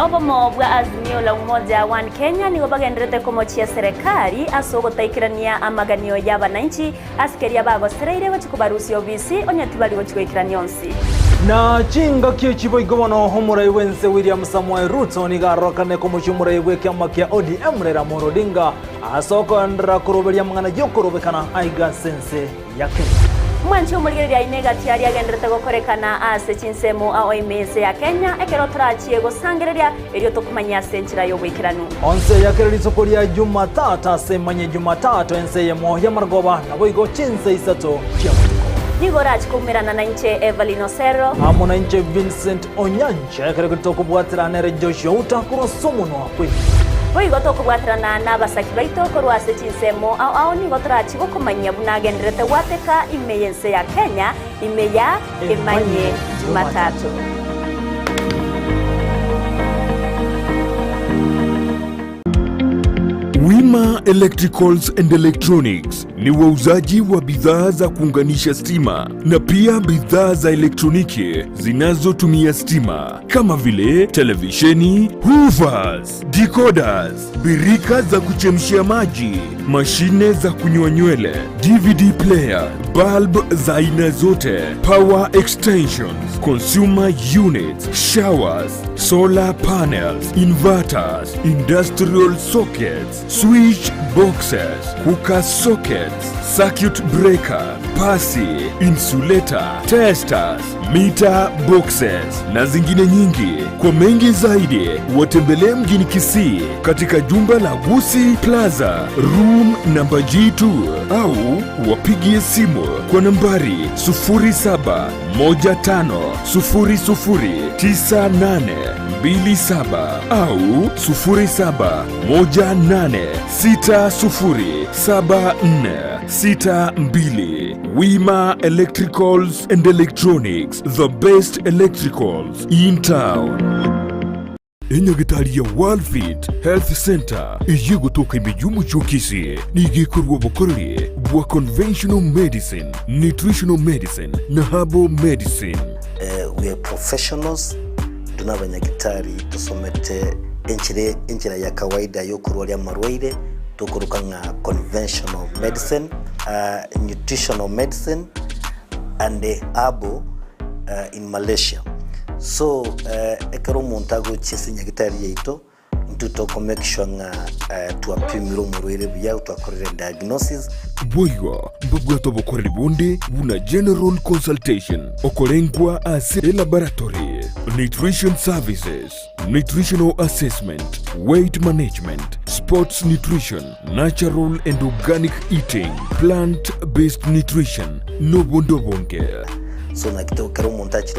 Obomo bwa azimio la umoja wa Kenya ni bagendrete kumochia serikali asogotaikirania amaganio ya bananchi askeria bagosereire bachikubarusi obisi onyatibali gochikoikirania onsi na chinga kichibo igobono homurai wense William Samuel Ruto ni garokane kumuchumurai wekiama kia ODM rera Morodinga asoko ndra kuroberia mangana yokorobekana aiga sense yake mwanchi umurigeria inega tiari agendrete gokorekana ase chinsemo a OMS ya Kenya ekerotrachie gosangereria erio tokumanya senchira yo gwikiranu onse yakereri sokoria Jumatatu asemanye Jumatatu ense yemo ya margoba na boigo chinse isato chia Nigorach kumirana na inche Evelyn Osero amona inche Vincent Onyancha ekere kutokubwatira nere Joshua utakuro somuno akwe Boigo tokubwatirana na basaki baito korwase chinsemo au nigotrachi gokomanya bunagendrete wateka imeyense ya Kenya imeya emanye Jumatatu. Wima Electricals and Electronics ni wauzaji wa bidhaa za kuunganisha stima na pia bidhaa za elektroniki zinazotumia stima kama vile televisheni, hoovers, decoders, birika za kuchemshia maji, mashine za kunyoa nywele, DVD player, bulb za aina zote, power extensions, consumer units, showers, solar panels, inverters, industrial sockets, switch boxes, cooker sockets, circuit breaker, pasi, insulator, testers, meter boxes na zingine nyingi. Kwa mengi zaidi watembelee mjini Kisii katika jumba la Gusii Plaza room number G2 au wapigie simu kwa nambari 0715009827 au 0718607462. Wima Electricals and Electronics, the best electricals in town. Enyagitari ya Worldfit Health Center iyi gutuka imijumbu chokisi nigikorwa bukorere bwa conventional medicine, nutritional medicine na herbal medicine. We are professionals, tunabanyagitari tusomete enchira ya kawaida yo kurwalia marwaire tukuruka nga conventional medicine, nutritional medicine and herbal in Malaysia. So ekero montago chese nyagitari yeito ntutoko make sure nga tuapimiro murwire bya twakorere diagnosis boigo mbabwato bokorere bonde buna general consultation okorengwa ase laboratory, nutrition services, nutritional assessment, weight management, sports nutrition, natural and organic eating, plant based nutrition no bondo bonke. So nakito kero montachi